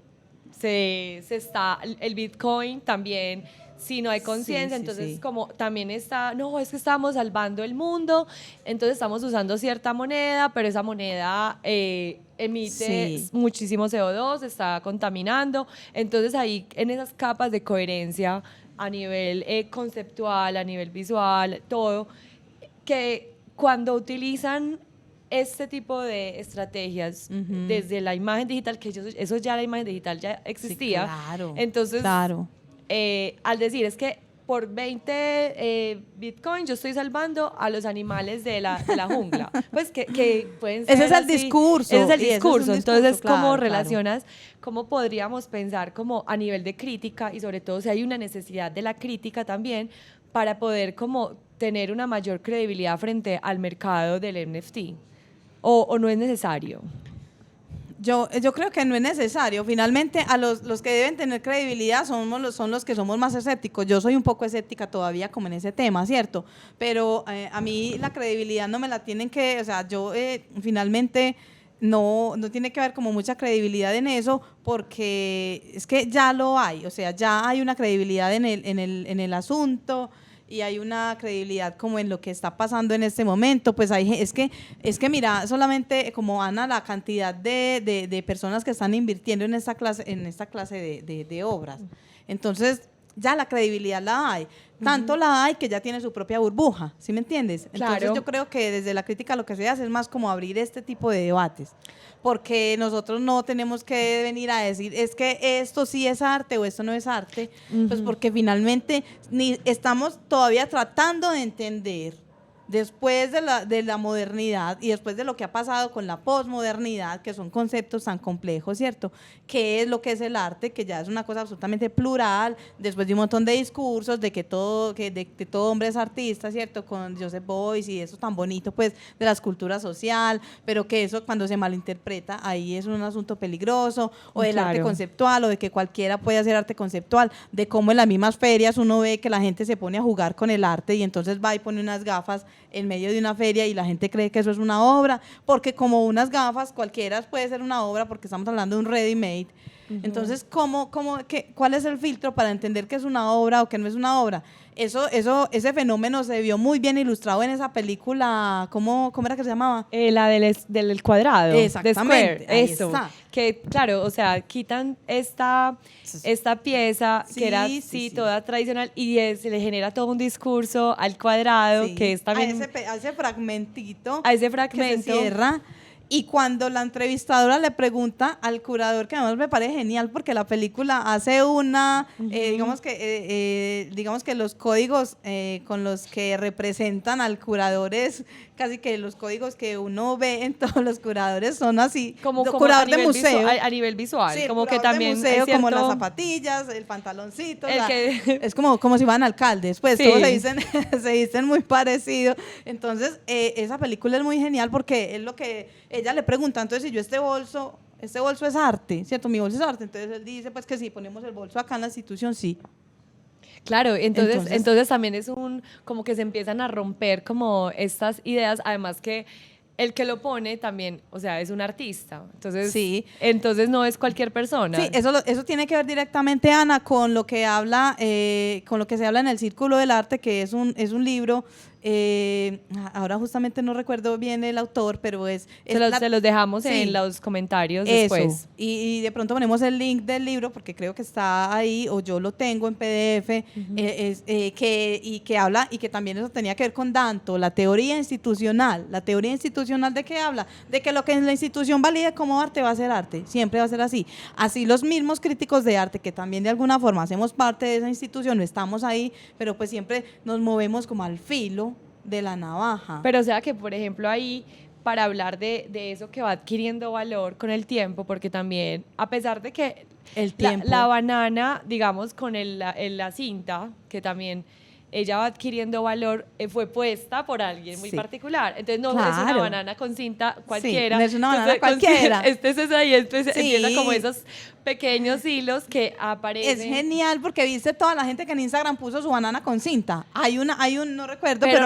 está el Bitcoin también. Si no hay conciencia, entonces como también es que estamos salvando el mundo, entonces estamos usando cierta moneda, pero esa moneda emite muchísimo CO2, está contaminando, entonces ahí en esas capas de coherencia a nivel conceptual, a nivel visual, todo, que cuando utilizan este tipo de estrategias desde la imagen digital, que eso ya la imagen digital ya existía, entonces... al decir es que por 20 Bitcoin yo estoy salvando a los animales de la jungla, pues que pueden ser ese es el discurso. Ese es el discurso. Entonces, ¿cómo relacionas, cómo podríamos pensar como a nivel de crítica, y sobre todo si hay una necesidad de la crítica también para poder como tener una mayor credibilidad frente al mercado del NFT? ¿O no es necesario? Yo creo que no es necesario. Finalmente, a los que deben tener credibilidad son los que somos más escépticos. Yo soy un poco escéptica todavía como en ese tema, ¿cierto? Pero a mí la credibilidad no me la tienen que... O sea, yo finalmente no tiene que haber como mucha credibilidad en eso, porque es que ya lo hay. O sea, ya hay una credibilidad en el asunto, y hay una credibilidad como en lo que está pasando en este momento. Pues es que mira, solamente como Ana, la cantidad de personas que están invirtiendo en esta clase de obras. Entonces, ya la credibilidad la hay. Tanto la hay que ya tiene su propia burbuja, ¿sí me entiendes? Entonces yo creo que desde la crítica lo que se hace es más como abrir este tipo de debates, porque nosotros no tenemos que venir a decir es que esto sí es arte o esto no es arte, pues porque finalmente ni estamos todavía tratando de entender, después de la modernidad y después de lo que ha pasado con la posmodernidad, que son conceptos tan complejos, ¿cierto? ¿Qué es lo que es el arte? Que ya es una cosa absolutamente plural, después de un montón de discursos de que todo hombre es artista, ¿cierto? Con Joseph Beuys y eso tan bonito, pues, de la escultura social, pero que eso cuando se malinterpreta, ahí es un asunto peligroso, o del arte conceptual, o de que cualquiera puede hacer arte conceptual, de cómo en las mismas ferias uno ve que la gente se pone a jugar con el arte y entonces va y pone unas gafas en medio de una feria y la gente cree que eso es una obra, porque como unas gafas cualquiera puede ser una obra, porque estamos hablando de un ready-made. Entonces, ¿cuál es el filtro para entender que es una obra o que no es una obra? Ese fenómeno se vio muy bien ilustrado en esa película, ¿cómo era que se llamaba? La del cuadrado. Exactamente, Square, eso. Está. Que claro, o sea, quitan esta pieza que era toda tradicional y se le genera todo un discurso al cuadrado que es también... A ese fragmentito. A ese fragmento. Que se cierra. Y cuando la entrevistadora le pregunta al curador, que además me parece genial porque la película hace una, digamos que los códigos con los que representan al curador es casi que los códigos que uno ve en todos los curadores son así, como curador de museo. A nivel visual, Sí, como que curador de también museo, es cierto, como las zapatillas, el pantaloncito, el que- es como si van alcaldes, pues Sí. todos se dicen muy parecido. Entonces, esa película es muy genial porque es lo que ella le pregunta, entonces si yo este bolso es arte, ¿cierto? Mi bolso es arte, entonces él dice pues que si ponemos el bolso acá en la institución, sí. Claro, entonces también es como que se empiezan a romper como estas ideas, además que el que lo pone también, o sea, es un artista, Sí. entonces no es cualquier persona. Sí, eso tiene que ver directamente, Ana, con lo que habla, con lo que se habla en el Círculo del Arte, que es un libro. Ahora justamente no recuerdo bien el autor, pero Se los dejamos sí, en los comentarios eso. después. Y de pronto ponemos el link del libro porque creo que está ahí o yo lo tengo en PDF, que habla y que también eso tenía que ver con Danto, la teoría institucional. ¿La teoría institucional de qué habla? De que lo que en la institución valide como arte va a ser arte, siempre va a ser así. Así los mismos críticos de arte que también de alguna forma hacemos parte de esa institución, no estamos ahí, pero pues siempre nos movemos como al filo de la navaja. Pero o sea que, por ejemplo, ahí, para hablar de eso que va adquiriendo valor con el tiempo, porque también, a pesar de que el tiempo. La banana, digamos, con la cinta, que también ella va adquiriendo valor, fue puesta por alguien muy particular. Entonces no es una banana con cinta cualquiera. Sí, no es una banana cualquiera. Este es esa y empieza como esos pequeños hilos que aparecen. Es genial porque viste toda la gente que en Instagram puso su banana con cinta. No recuerdo, pero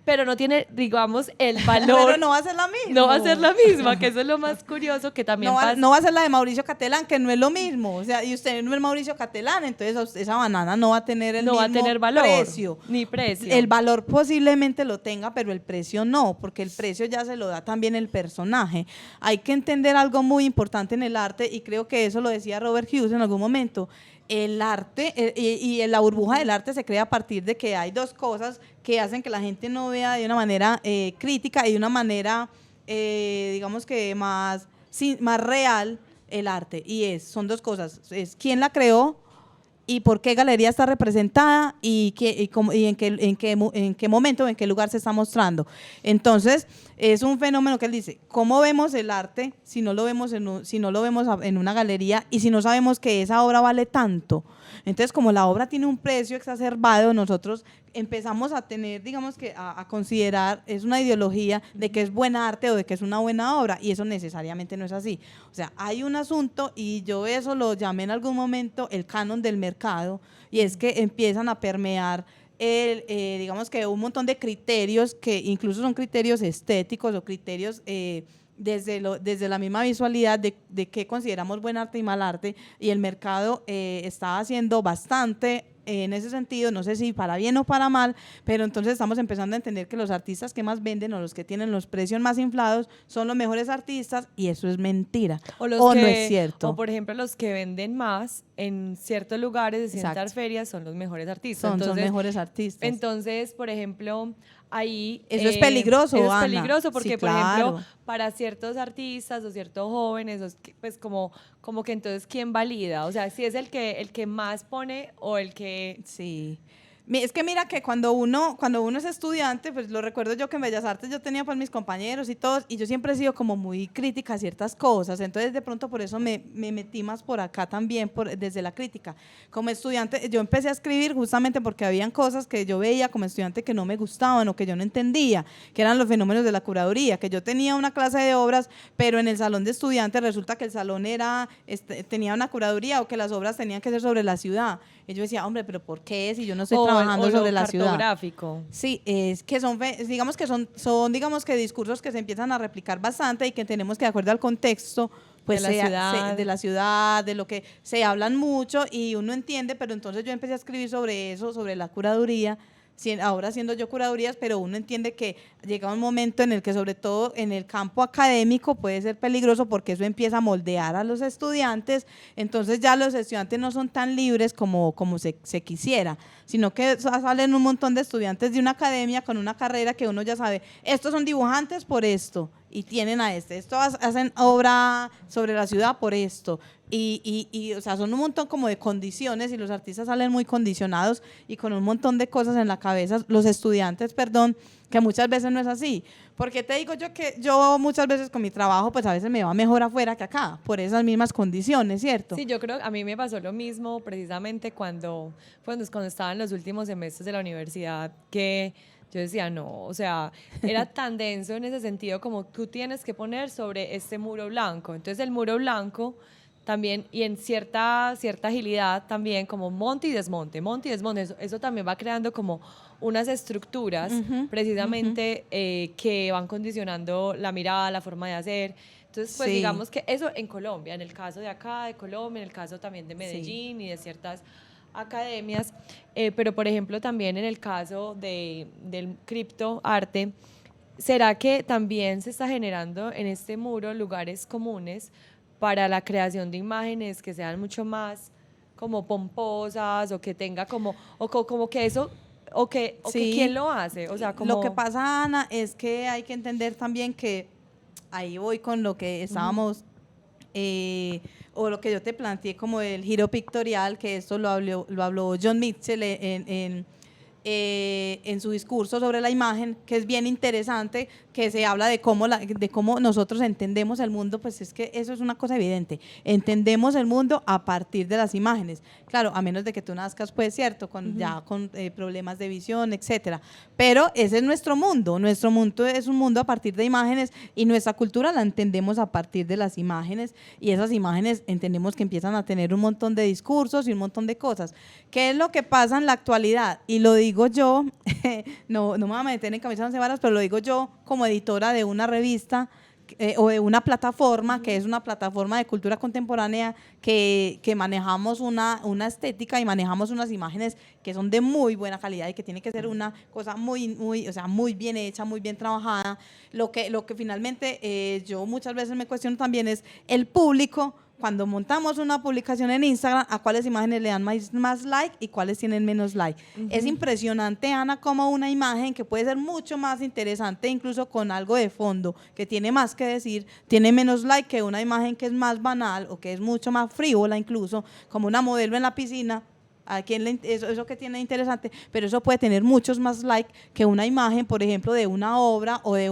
pero no tiene, digamos, el valor. Pero no va a ser la misma. No va a ser la misma, que eso es lo más curioso que también pasa. No va a ser la de Mauricio Catelán, que no es lo mismo. O sea, y usted no es Mauricio Catelán, entonces esa banana no va a tener el mismo valor, precio. Ni precio. El valor posiblemente lo tenga, pero el precio no, porque el precio ya se lo da también el personaje. Hay que entender algo muy importante en el arte, y creo que eso lo decía Robert Hughes en algún momento. El arte y la burbuja del arte se crea a partir de que hay dos cosas que hacen que la gente no vea de una manera crítica y de una manera, digamos que más real el arte. Y son dos cosas. Es quién la creó y por qué galería está representada y en qué momento, en qué lugar se está mostrando. Entonces, es un fenómeno que él dice, ¿cómo vemos el arte si no lo vemos en una galería y si no sabemos que esa obra vale tanto? Entonces, como la obra tiene un precio exacerbado, nosotros empezamos a tener, digamos que a considerar, es una ideología de que es buena arte o de que es una buena obra, y eso necesariamente no es así. O sea, hay un asunto, y yo eso lo llamé en algún momento el canon del mercado, y es que empiezan a permear digamos que un montón de criterios que incluso son criterios estéticos o criterios desde la misma visualidad de qué consideramos buen arte y mal arte, y el mercado está haciendo bastante en ese sentido, no sé si para bien o para mal, pero entonces estamos empezando a entender que los artistas que más venden o los que tienen los precios más inflados son los mejores artistas, y eso es mentira, o no es cierto. O por ejemplo, los que venden más en ciertos lugares, de ciertas ferias, son los mejores artistas. Son mejores artistas. Entonces, por ejemplo, ahí… Eso es peligroso, Eso Ana. es peligroso porque, Sí, por claro. ejemplo, para ciertos artistas o ciertos jóvenes, pues como que entonces, ¿quién valida? O sea, si es el que más pone o el que… Sí. Es que mira que cuando uno es estudiante, pues lo recuerdo yo que en Bellas Artes yo tenía pues mis compañeros y todos, y yo siempre he sido como muy crítica a ciertas cosas, entonces de pronto por eso me metí más por acá también, desde la crítica. Como estudiante, yo empecé a escribir justamente porque habían cosas que yo veía como estudiante que no me gustaban o que yo no entendía, que eran los fenómenos de la curaduría, que yo tenía una clase de obras, pero en el salón de estudiantes resulta que el salón tenía una curaduría, o que las obras tenían que ser sobre la ciudad. Y yo decía, hombre, pero ¿por qué si yo no estoy trabajando sobre la ciudad? Cartográfico. Sí, es que son digamos que discursos que se empiezan a replicar bastante y que tenemos que, de acuerdo al contexto, pues de la ciudad, de lo que se hablan mucho y uno entiende, pero entonces yo empecé a escribir sobre eso, sobre la curaduría, ahora haciendo yo curadurías, pero uno entiende que llega un momento en el que, sobre todo en el campo académico, puede ser peligroso porque eso empieza a moldear a los estudiantes, entonces ya los estudiantes no son tan libres como se quisiera, sino que salen un montón de estudiantes de una academia con una carrera que uno ya sabe, estos son dibujantes por esto, y tienen a esto hacen obra sobre la ciudad por esto. O sea, son un montón como de condiciones y los artistas salen muy condicionados y con un montón de cosas en la cabeza, los estudiantes, perdón, que muchas veces no es así. Porque te digo yo que yo muchas veces con mi trabajo, pues a veces me va mejor afuera que acá, por esas mismas condiciones, ¿cierto? Sí, yo creo, a mí me pasó lo mismo precisamente cuando estaba en los últimos semestres de la universidad, que yo decía, no, o sea, era tan denso en ese sentido como tú tienes que poner sobre este muro blanco. Entonces el muro blanco también, y en cierta agilidad también, como monte y desmonte, eso también va creando como unas estructuras precisamente que van condicionando la mirada, la forma de hacer. Entonces, pues Sí. digamos que eso en Colombia, en el caso de acá, de Colombia, en el caso también de Medellín y de ciertas academias, pero por ejemplo también en el caso del criptoarte, ¿será que también se está generando en este muro lugares comunes para la creación de imágenes que sean mucho más como pomposas o que tenga como que eso, o que quién lo hace? O sea, como... Lo que pasa, Ana, es que hay que entender también que ahí voy con lo que estábamos, o lo que yo te planteé como el giro pictorial, que esto lo habló John Mitchell en su discurso sobre la imagen, que es bien interesante, que se habla de cómo nosotros entendemos el mundo. Pues es que eso es una cosa evidente, entendemos el mundo a partir de las imágenes, claro, a menos de que tú nazcas, pues cierto, con problemas de visión, etcétera, pero ese es nuestro mundo es un mundo a partir de imágenes y nuestra cultura la entendemos a partir de las imágenes y esas imágenes entendemos que empiezan a tener un montón de discursos y un montón de cosas. ¿Qué es lo que pasa en la actualidad? Y lo digo yo, no me voy a meter en camisa de once varas, pero lo digo yo como editora de una revista o de una plataforma, que es una plataforma de cultura contemporánea que manejamos una estética y manejamos unas imágenes que son de muy buena calidad y que tiene que ser una cosa o sea, muy bien hecha, muy bien trabajada. Lo que finalmente yo muchas veces me cuestiono también es el público. Cuando montamos una publicación en Instagram, ¿a cuáles imágenes le dan más like y cuáles tienen menos like? Es impresionante, Ana, como una imagen que puede ser mucho más interesante, incluso con algo de fondo, que tiene más que decir, tiene menos like que una imagen que es más banal o que es mucho más frívola, incluso como una modelo en la piscina. ¿A quién eso que tiene interesante? Pero eso puede tener muchos más likes que una imagen, por ejemplo, de una obra o de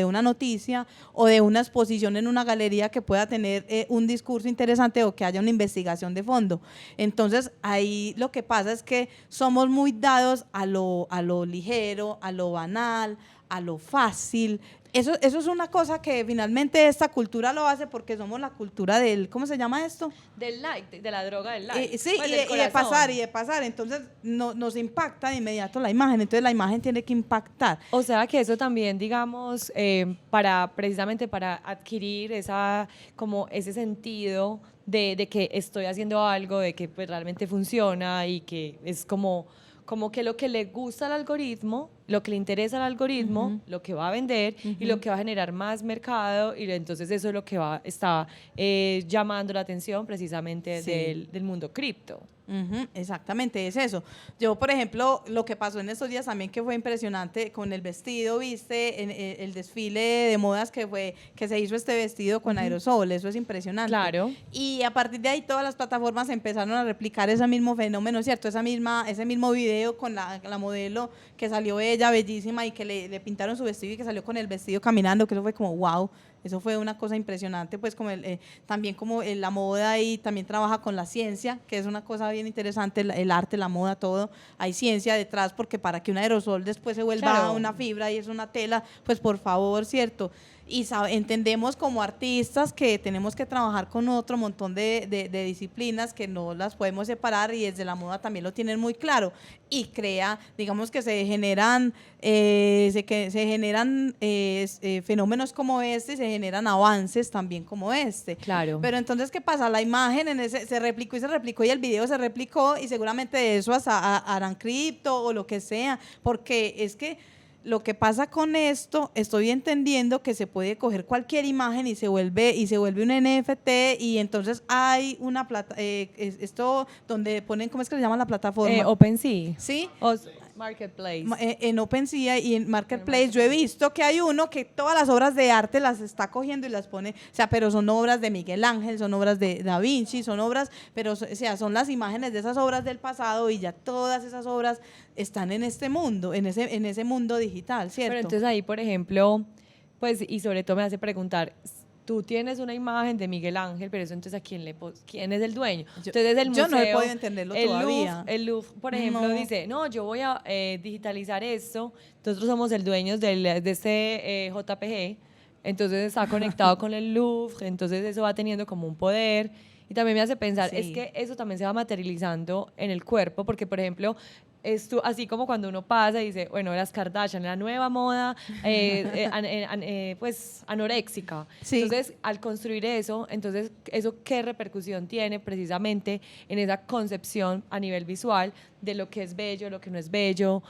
una noticia o de una exposición en una galería que pueda tener un discurso interesante o que haya una investigación de fondo. Entonces, ahí lo que pasa es que somos muy dados a lo ligero, a lo banal, a lo fácil. Eso es una cosa que finalmente esta cultura lo hace porque somos la cultura del, ¿cómo se llama esto? Del like, de la droga del like. Sí, pues y de pasar. Entonces nos impacta de inmediato la imagen. Entonces la imagen tiene que impactar. O sea que eso también, digamos, precisamente para adquirir como ese sentido de que estoy haciendo algo, de que pues realmente funciona y que es como que lo que le gusta al algoritmo, lo que le interesa al algoritmo, lo que va a vender y lo que va a generar más mercado, y entonces eso es lo que está llamando la atención precisamente del mundo cripto. Exactamente, es eso. Yo, por ejemplo, lo que pasó en estos días también, que fue impresionante con el vestido, viste, en el desfile de modas que se hizo este vestido con aerosol, eso es impresionante. Claro. Y a partir de ahí todas las plataformas empezaron a replicar ese mismo fenómeno, ¿cierto? Ese mismo video con la modelo que salió ella, bellísima, y que le pintaron su vestido y que salió con el vestido caminando, que eso fue como wow. Eso fue una cosa impresionante, pues como también como la moda, y también trabaja con la ciencia, que es una cosa bien interesante, el arte, la moda, todo. Hay ciencia detrás, porque para que un aerosol después se vuelva una fibra y es una tela, pues por favor, ¿cierto? Y entendemos como artistas que tenemos que trabajar con otro montón de disciplinas que no las podemos separar, y desde la moda también lo tienen muy claro, y digamos que se generan fenómenos como este, y se generan avances también como este. Claro. Pero entonces, ¿qué pasa? La imagen se replicó y el video se replicó, y seguramente de eso hasta harán cripto o lo que sea, porque es que lo que pasa con esto, estoy entendiendo que se puede coger cualquier imagen y se vuelve un NFT, y entonces hay esto donde ponen, ¿cómo es que se llama la plataforma? OpenSea. Sí. Marketplace. En OpenSea y en Marketplace yo he visto que hay uno que todas las obras de arte las está cogiendo y las pone, o sea, pero son obras de Miguel Ángel, son obras de Da Vinci, son obras, pero o sea, son las imágenes de esas obras del pasado y ya todas esas obras están en este mundo, en ese mundo digital, ¿cierto? Pero entonces ahí, por ejemplo, pues, y sobre todo me hace preguntar, tú tienes una imagen de Miguel Ángel, pero eso entonces ¿quién es el dueño? Entonces el museo, yo no he podido entenderlo todavía. El Louvre, por ejemplo, dice, no, yo voy a digitalizar esto, nosotros somos el dueño de este JPG, entonces está conectado con el Louvre, entonces eso va teniendo como un poder. Y también me hace pensar, es que eso también se va materializando en el cuerpo, porque, por ejemplo, así como cuando uno pasa y dice, bueno, las Kardashian, la nueva moda, pues anoréxica. Sí. Entonces, al construir eso, entonces, ¿eso qué repercusión tiene precisamente en esa concepción a nivel visual de lo que es bello, lo que no es bello,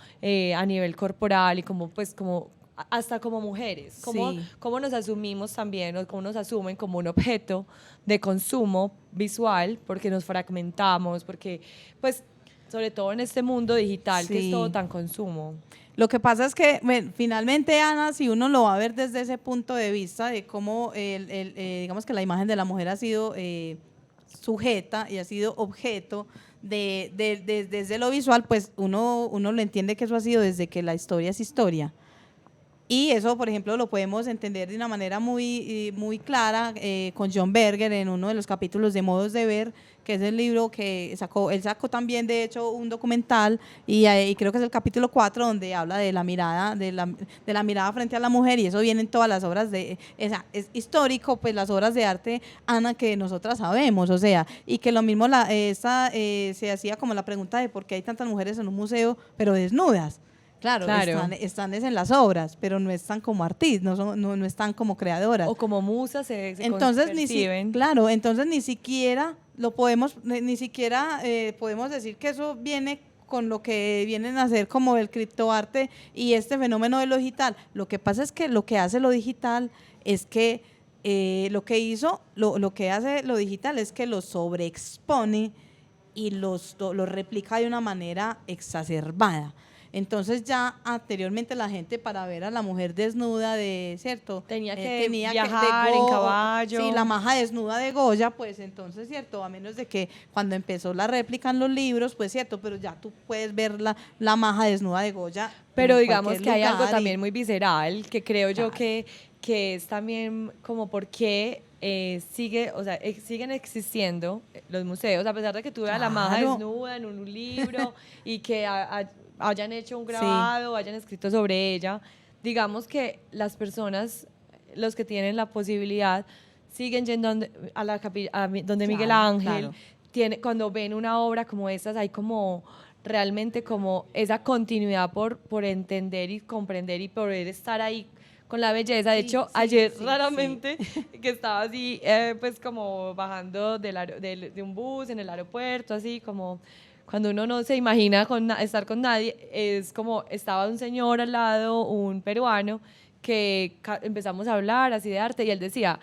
a nivel corporal y como, pues, como hasta como mujeres, cómo nos asumimos también, o cómo nos asumen como un objeto de consumo visual, porque nos fragmentamos, porque, pues, sobre todo en este mundo digital que es todo tan consumo. Lo que pasa es que finalmente, Ana, si uno lo va a ver desde ese punto de vista de cómo digamos que la imagen de la mujer ha sido sujeta y ha sido objeto desde lo visual, pues uno lo entiende que eso ha sido desde que la historia es historia. Y eso, por ejemplo, lo podemos entender de una manera muy clara con John Berger en uno de los capítulos de Modos de Ver, que es el libro que sacó. Él sacó también, de hecho, un documental y creo que es el capítulo 4 donde habla de la mirada, de la mirada frente a la mujer, y eso viene en todas las obras es histórico, pues las obras de arte, Ana, que nosotras sabemos, o sea, y que lo mismo se hacía como la pregunta de por qué hay tantas mujeres en un museo, pero desnudas. Claro. Están en las obras, pero no están como artistas, no están como creadoras. O como musas entonces perciben. Entonces ni siquiera podemos decir que eso viene con lo que vienen a hacer como el criptoarte y este fenómeno de lo digital. Lo que pasa es que lo que hace lo digital es que lo que hace lo digital es que lo sobreexpone y lo replica de una manera exacerbada. Entonces ya anteriormente la gente para ver a la mujer desnuda ¿cierto? Tenía que viajar en caballo. Sí, la maja desnuda de Goya, pues entonces, ¿cierto? A menos de que cuando empezó la réplica en los libros, pues cierto, pero ya tú puedes ver la maja desnuda de Goya. Pero digamos que hay algo también muy visceral, que creo yo que es también como por qué siguen existiendo los museos, a pesar de que tú veas la maja desnuda en un libro y que hayan hecho un grabado, hayan escrito sobre ella. Digamos que las personas, los que tienen la posibilidad, siguen yendo a la capilla, donde Miguel Ángel. Cuando ven una obra como estas, hay como realmente como esa continuidad por entender y comprender y poder estar ahí con la belleza. De hecho, ayer raramente que estaba así, pues como bajando de un bus en el aeropuerto, así como cuando uno no se imagina estar con nadie, es como estaba un señor al lado, un peruano, que empezamos a hablar así de arte y él decía,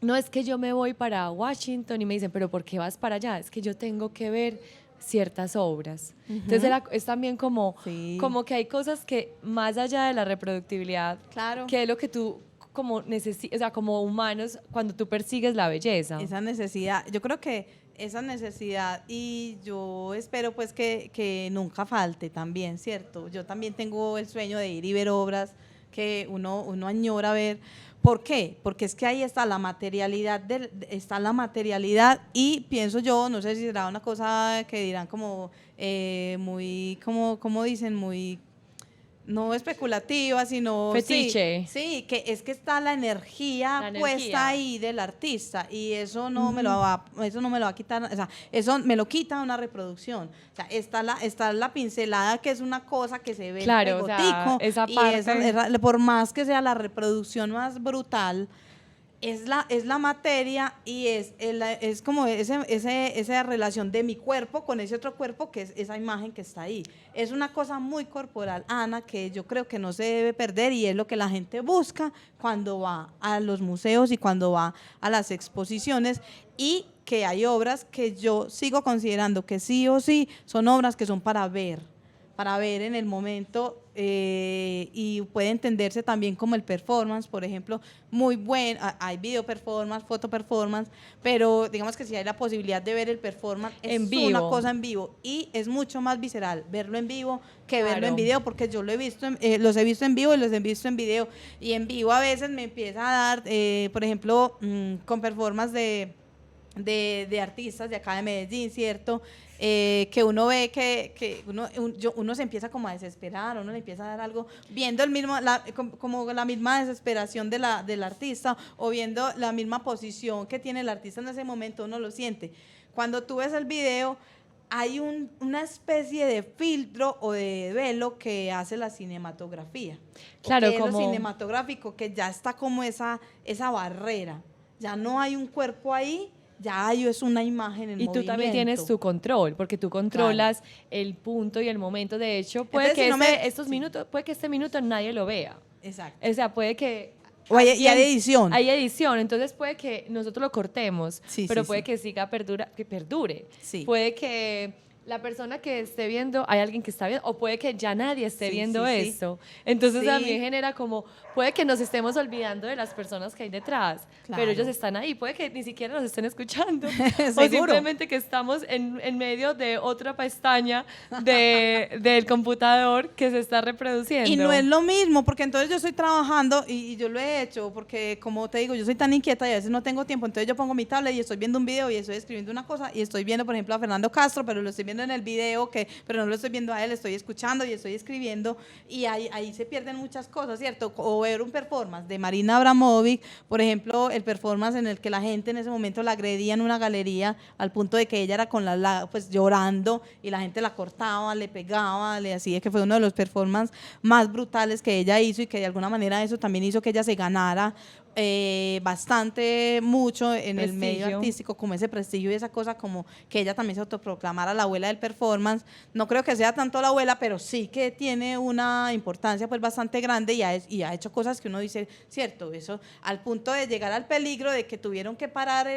no, es que yo me voy para Washington, y me dicen, pero ¿por qué vas para allá? Es que yo tengo que ver ciertas obras. Entonces es también como que hay cosas que más allá de la reproductibilidad, que es lo que tú como necesitas, o sea, como humanos, cuando tú persigues la belleza. Esa necesidad, yo creo que esa necesidad, y yo espero pues que nunca falte también, ¿cierto? Yo también tengo el sueño de ir y ver obras que uno añora ver. ¿Por qué? Porque es que ahí está la materialidad, y pienso yo, no sé si será una cosa que dirán como muy, como dicen, muy, no especulativa, sino fetiche. Sí, que es que está la energía puesta ahí del artista, y eso no me lo va a quitar, o sea, eso me lo quita una reproducción. O sea, está la pincelada, que es una cosa que se ve en el pegotico, esa parte, por más que sea la reproducción más brutal, es la materia y es como esa relación de mi cuerpo con ese otro cuerpo, que es esa imagen que está ahí. Es una cosa muy corporal, Ana, que yo creo que no se debe perder y es lo que la gente busca cuando va a los museos y cuando va a las exposiciones, y que hay obras que yo sigo considerando que sí o sí son obras que son para ver en el momento, y puede entenderse también como el performance, por ejemplo, muy buen, hay video performance, foto performance, pero digamos que si hay la posibilidad de ver el performance, es una cosa en vivo y es mucho más visceral verlo en vivo que verlo en video, porque yo lo he visto, los he visto en vivo y los he visto en video, y en vivo a veces me empieza a dar, por ejemplo, con performance de artistas de acá de Medellín, ¿cierto? Que uno ve que uno se empieza como a desesperar, uno le empieza a dar algo, viendo como la misma desesperación del artista, o viendo la misma posición que tiene el artista en ese momento, uno lo siente. Cuando tú ves el video, hay una especie de filtro o de velo que hace la cinematografía. Claro, como lo cinematográfico, que ya está como esa barrera, ya no hay un cuerpo ahí, ya es una imagen en movimiento. Y tú también tienes tu control, porque tú controlas el punto y el momento. De hecho, puede que puede que este minuto nadie lo vea. Exacto. O sea, puede que y hay edición. Hay edición, entonces puede que nosotros lo cortemos, pero puede que que perdure. Sí. Puede que la persona que esté viendo, hay alguien que está viendo, o puede que ya nadie esté viendo eso. Entonces a mí genera como, puede que nos estemos olvidando de las personas que hay detrás, pero ellos están ahí, puede que ni siquiera nos estén escuchando, o simplemente que estamos en medio de otra pestaña del computador que se está reproduciendo. Y no es lo mismo, porque entonces yo estoy trabajando, y yo lo he hecho, porque como te digo, yo soy tan inquieta y a veces no tengo tiempo, entonces yo pongo mi tablet y estoy viendo un video y estoy escribiendo una cosa, y estoy viendo, por ejemplo, a Fernando Castro, pero lo estoy viendo en el video, pero no lo estoy viendo a él, estoy escuchando y estoy escribiendo, y ahí se pierden muchas cosas, ¿cierto? O ver un performance de Marina Abramovic, por ejemplo, el performance en el que la gente en ese momento la agredía en una galería al punto de que ella era pues llorando y la gente la cortaba, le pegaba, le hacía, que fue uno de los performances más brutales que ella hizo, y que de alguna manera eso también hizo que ella se ganara mucho en el medio artístico, como ese prestigio y esa cosa, como que ella también se autoproclamara la abuela del performance. No creo que sea tanto la abuela, pero sí que tiene una importancia pues bastante grande, y ha hecho cosas que uno dice, cierto, eso al punto de llegar al peligro de que tuvieron que parar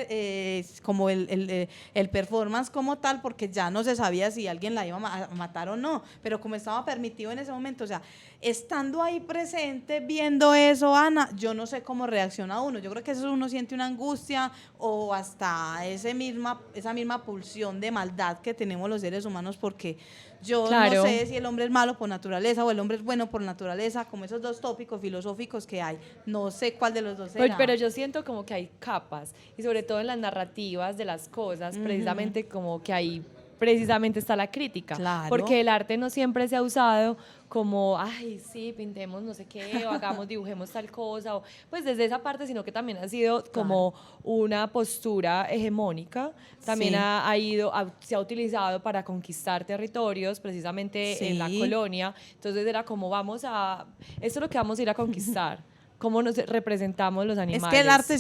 como el performance como tal, porque ya no se sabía si alguien la iba a matar o no, pero como estaba permitido en ese momento, o sea, estando ahí presente, viendo eso, Ana, yo no sé cómo reacciona uno. Yo creo que eso uno siente una angustia, o hasta esa misma pulsión de maldad que tenemos los seres humanos, porque yo no sé si el hombre es malo por naturaleza o el hombre es bueno por naturaleza, como esos dos tópicos filosóficos que hay. No sé cuál de los dos será. Pero yo siento como que hay capas, y sobre todo en las narrativas de las cosas, precisamente como que ahí precisamente está la crítica, porque el arte no siempre se ha usado como, ay, sí, pintemos no sé qué, o dibujemos tal cosa, o pues desde esa parte, sino que también ha sido como una postura hegemónica, también se ha utilizado para conquistar territorios, precisamente en la colonia, entonces era como, esto es lo que vamos a ir a conquistar. ¿Cómo nos representamos los animales? Es que el arte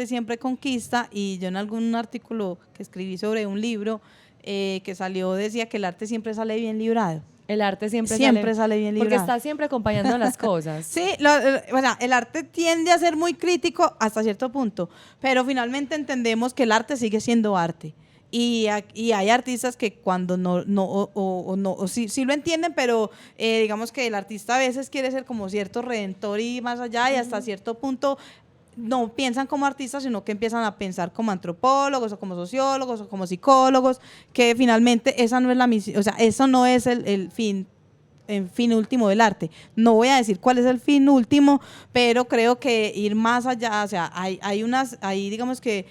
siempre conquista, y yo en algún artículo que escribí sobre un libro que salió, decía que el arte siempre sale bien librado. El arte siempre sale bien librado. Porque está siempre acompañando las cosas. Sí, el arte tiende a ser muy crítico hasta cierto punto, pero finalmente entendemos que el arte sigue siendo arte. Y hay artistas que cuando sí lo entienden, pero digamos que el artista a veces quiere ser como cierto redentor y más allá, y hasta cierto punto no piensan como artistas, sino que empiezan a pensar como antropólogos o como sociólogos o como psicólogos, que finalmente esa no es la misión, o sea, eso no es el fin último del arte. No voy a decir cuál es el fin último, pero creo que ir más allá, o sea, hay digamos que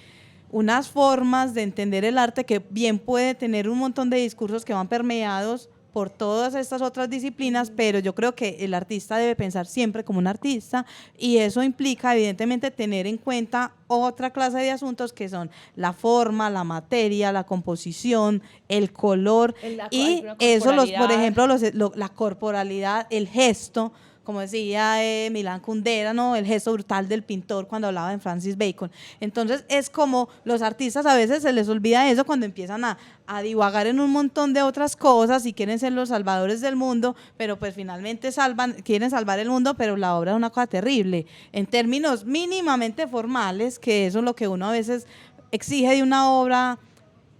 unas formas de entender el arte que bien puede tener un montón de discursos que van permeados por todas estas otras disciplinas, pero yo creo que el artista debe pensar siempre como un artista, y eso implica evidentemente tener en cuenta otra clase de asuntos que son la forma, la materia, la composición, el color, y eso por ejemplo la corporalidad, el gesto, como decía Milán Kundera, ¿no? El gesto brutal del pintor cuando hablaba de Francis Bacon. Entonces es como los artistas a veces se les olvida eso cuando empiezan a divagar en un montón de otras cosas y quieren ser los salvadores del mundo, pero pues finalmente quieren salvar el mundo, pero la obra es una cosa terrible, en términos mínimamente formales, que eso es lo que uno a veces exige de una obra.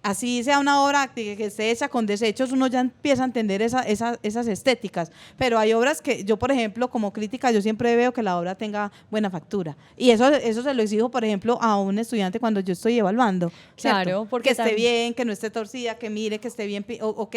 Así sea una obra que esté hecha con desechos, uno ya empieza a entender esas estéticas. Pero hay obras que yo, por ejemplo, como crítica, yo siempre veo que la obra tenga buena factura. Y eso se lo exijo, por ejemplo, a un estudiante cuando yo estoy evaluando. ¿cierto? Claro, porque que esté bien, que no esté torcida, que mire, que esté bien, o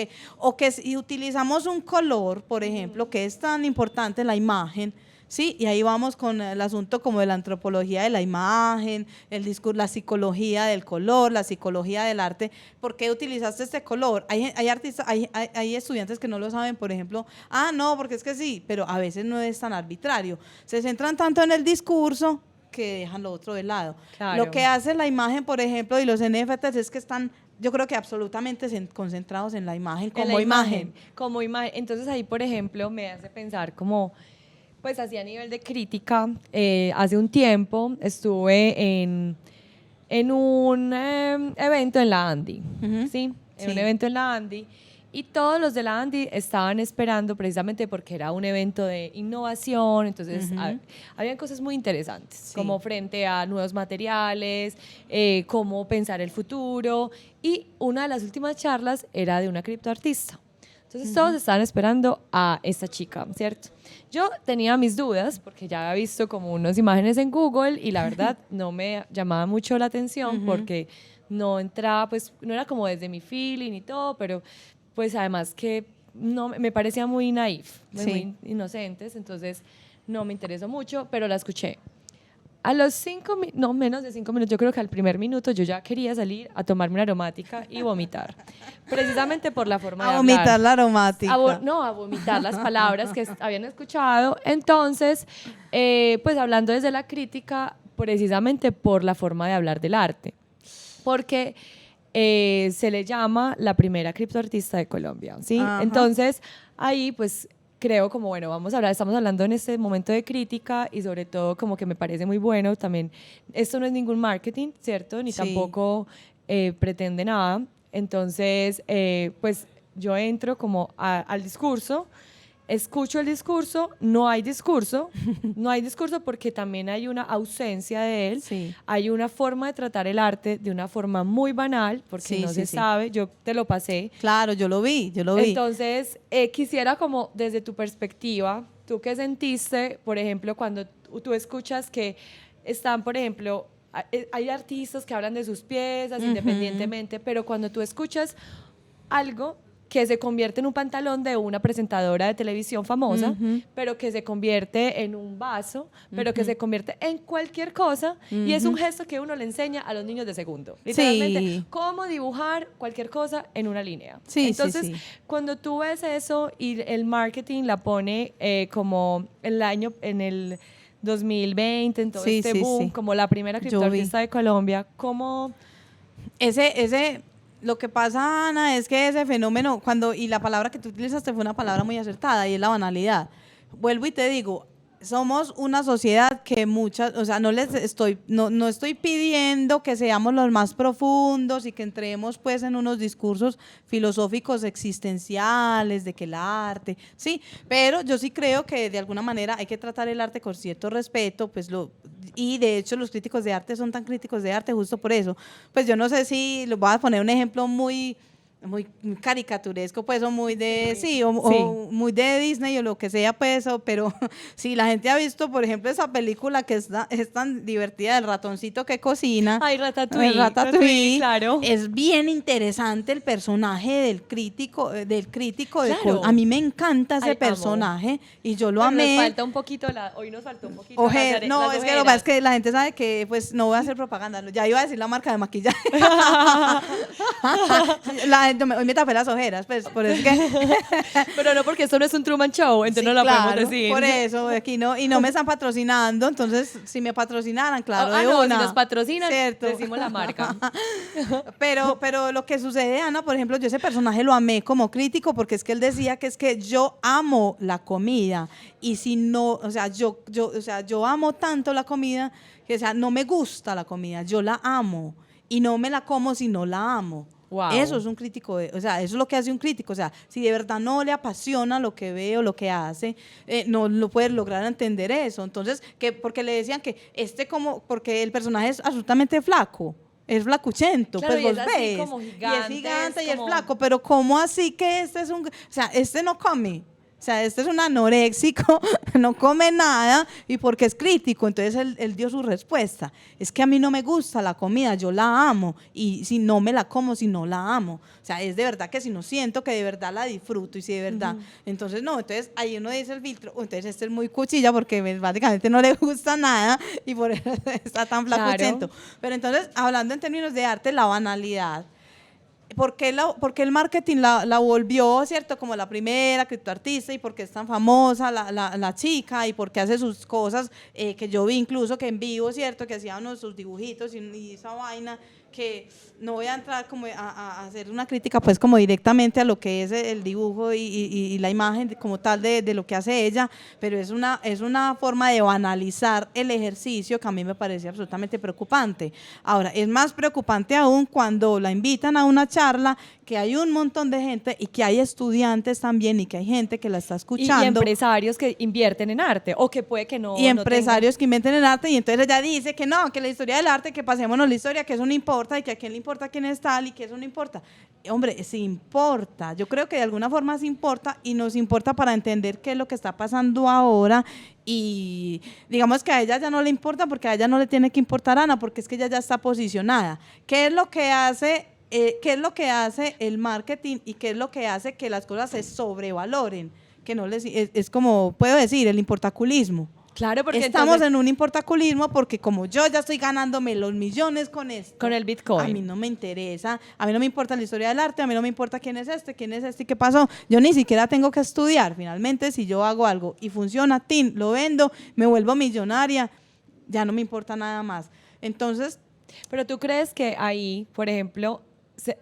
que si utilizamos un color, por ejemplo, que es tan importante en la imagen. Sí, y ahí vamos con el asunto como de la antropología de la imagen, el discurso, la psicología del color, la psicología del arte. ¿Por qué utilizaste este color? Hay artistas, hay estudiantes que no lo saben, por ejemplo, no, porque es que sí, pero a veces no es tan arbitrario. Se centran tanto en el discurso que dejan lo otro de lado. Claro. Lo que hace la imagen, por ejemplo, y los NFTs es que están, yo creo que absolutamente concentrados en la imagen como imagen. Como imagen. Entonces ahí, por ejemplo, me hace pensar como, pues así a nivel de crítica, hace un tiempo estuve en un evento en la Andy, ¿sí? En un evento en la Andy, y todos los de la Andy estaban esperando precisamente porque era un evento de innovación, entonces habían cosas muy interesantes, como frente a nuevos materiales, cómo pensar el futuro, y una de las últimas charlas era de una criptoartista. Entonces todos estaban esperando a esta chica, ¿cierto? Yo tenía mis dudas porque ya había visto como unas imágenes en Google y la verdad no me llamaba mucho la atención porque no entraba, pues no era como desde mi feeling y todo, pero pues además que no, me parecía muy naif, muy inocentes, entonces no me interesó mucho, pero la escuché. A los 5 minutos, no menos de 5 minutos, yo creo que al primer minuto yo ya quería salir a tomarme una aromática y vomitar. Precisamente por la forma de hablar. A vomitar la aromática. A vomitar las palabras que habían escuchado. Entonces, pues hablando desde la crítica, precisamente por la forma de hablar del arte. Porque se le llama la primera criptoartista de Colombia, ¿sí? Entonces, ahí pues creo como, bueno, estamos hablando en este momento de crítica y sobre todo como que me parece muy bueno también, esto no es ningún marketing, ¿cierto? Ni tampoco pretende nada, entonces pues yo entro como al discurso, escucho el discurso, no hay discurso porque también hay una ausencia de él, hay una forma de tratar el arte de una forma muy banal, porque no se sabe, yo te lo pasé. Claro, yo lo vi. Entonces, quisiera como desde tu perspectiva, ¿tú qué sentiste, por ejemplo, cuando tú escuchas que están, por ejemplo, hay artistas que hablan de sus piezas independientemente, pero cuando tú escuchas algo que se convierte en un pantalón de una presentadora de televisión famosa, pero que se convierte en un vaso, pero que se convierte en cualquier cosa, y es un gesto que uno le enseña a los niños de segundo. Literalmente, cómo dibujar cualquier cosa en una línea. Entonces, cuando tú ves eso y el marketing la pone como en el 2020, en todo este boom, como la primera criptoartista de Colombia, ¿cómo...? Lo que pasa, Ana, es que ese fenómeno, y la palabra que tú utilizaste fue una palabra muy acertada, y es la banalidad. Vuelvo y te digo, somos una sociedad que o sea, no estoy pidiendo que seamos los más profundos y que entremos pues en unos discursos filosóficos existenciales de que el arte, sí, pero yo sí creo que de alguna manera hay que tratar el arte con cierto respeto, pues y de hecho los críticos de arte son tan críticos de arte justo por eso. Pues yo no sé si, les voy a poner un ejemplo muy caricaturesco, pues, o muy de, o muy de Disney o lo que sea, pues, pero si la gente ha visto, por ejemplo, esa película que es tan divertida, del ratoncito que cocina. Ay, Ratatouille, claro. Es bien interesante el personaje del crítico claro. A mí me encanta ese personaje y yo lo amé. Hoy nos faltó un poquito. Es que lo que pasa es que la gente sabe que, pues, no voy a hacer propaganda, ya iba a decir la marca de maquillaje. hoy me tapé las ojeras, pues por eso que... Pero no, porque esto no es un Truman Show, entonces Sí, no la claro, podemos decir. por eso, aquí no, y no me están patrocinando, entonces si me patrocinaran, claro, de no, una. si nos patrocinan, ¿cierto? decimos la marca. Pero lo que sucede, Ana, por ejemplo, yo ese personaje lo amé como crítico porque es que él decía que es que yo amo la comida y si no, o sea, yo amo tanto la comida que, o sea, no me gusta la comida, yo la amo y no me la como si no la amo. Wow. Eso es un crítico, o sea, eso es lo que hace un crítico, o sea, si de verdad no le apasiona lo que ve o lo que hace, no lo puede lograr entender eso. Entonces, porque le decían que porque el personaje es absolutamente flaco. Es flacuchento, claro, pues y vos es así ves. como y gigante, es gigante y es como... flaco, pero ¿cómo así que este es un... O sea, este no come. O sea, este es un anoréxico, no come nada y porque es crítico. Entonces él dio su respuesta. Es que a mí no me gusta la comida, yo la amo y si no me la como, si no la amo. O sea, es de verdad que si no siento que de verdad la disfruto y si de verdad. Entonces, no, entonces ahí uno dice el filtro, entonces este es muy cuchilla porque básicamente no le gusta nada y por eso está tan flacuchento. Claro. Pero entonces, hablando en términos de arte, la banalidad. ¿Por qué el marketing la volvió, cierto, como la primera criptoartista y por qué es tan famosa la chica y por qué hace sus cosas que yo vi incluso que en vivo, cierto, que hacía unos sus dibujitos y esa vaina que no voy a entrar como a hacer una crítica pues como directamente a lo que es el dibujo y la imagen como tal de lo que hace ella, pero es una forma de banalizar el ejercicio que a mí me parece absolutamente preocupante. Ahora, es más preocupante aún cuando la invitan a una charla que hay un montón de gente y que hay estudiantes también y que hay gente que la está escuchando. Y empresarios que invierten en arte o que puede que no. Y empresarios que invierten en arte y entonces ella dice que no, que la historia del arte, que pasémonos la historia, que eso no importa y que a quién le importa quién es tal y que eso no importa. Hombre, sí importa. Yo creo que de alguna forma sí importa y nos importa para entender qué es lo que está pasando ahora y digamos que a ella ya no le importa porque a ella no le tiene que importar Ana porque es que ella ya está posicionada. ¿Qué es lo que hace? ¿Qué es lo que hace el marketing y qué es lo que hace que las cosas se sobrevaloren? Que no es como, puedo decir, el importaculismo. Claro, porque estamos entonces, en un importaculismo porque como yo ya estoy ganándome los millones con esto. Con el Bitcoin. A mí no me interesa, a mí no me importa la historia del arte, a mí no me importa quién es este y qué pasó. Yo ni siquiera tengo que estudiar. Finalmente, si yo hago algo y funciona, lo vendo, me vuelvo millonaria, ya no me importa nada más. Entonces... Pero tú crees que ahí, por ejemplo,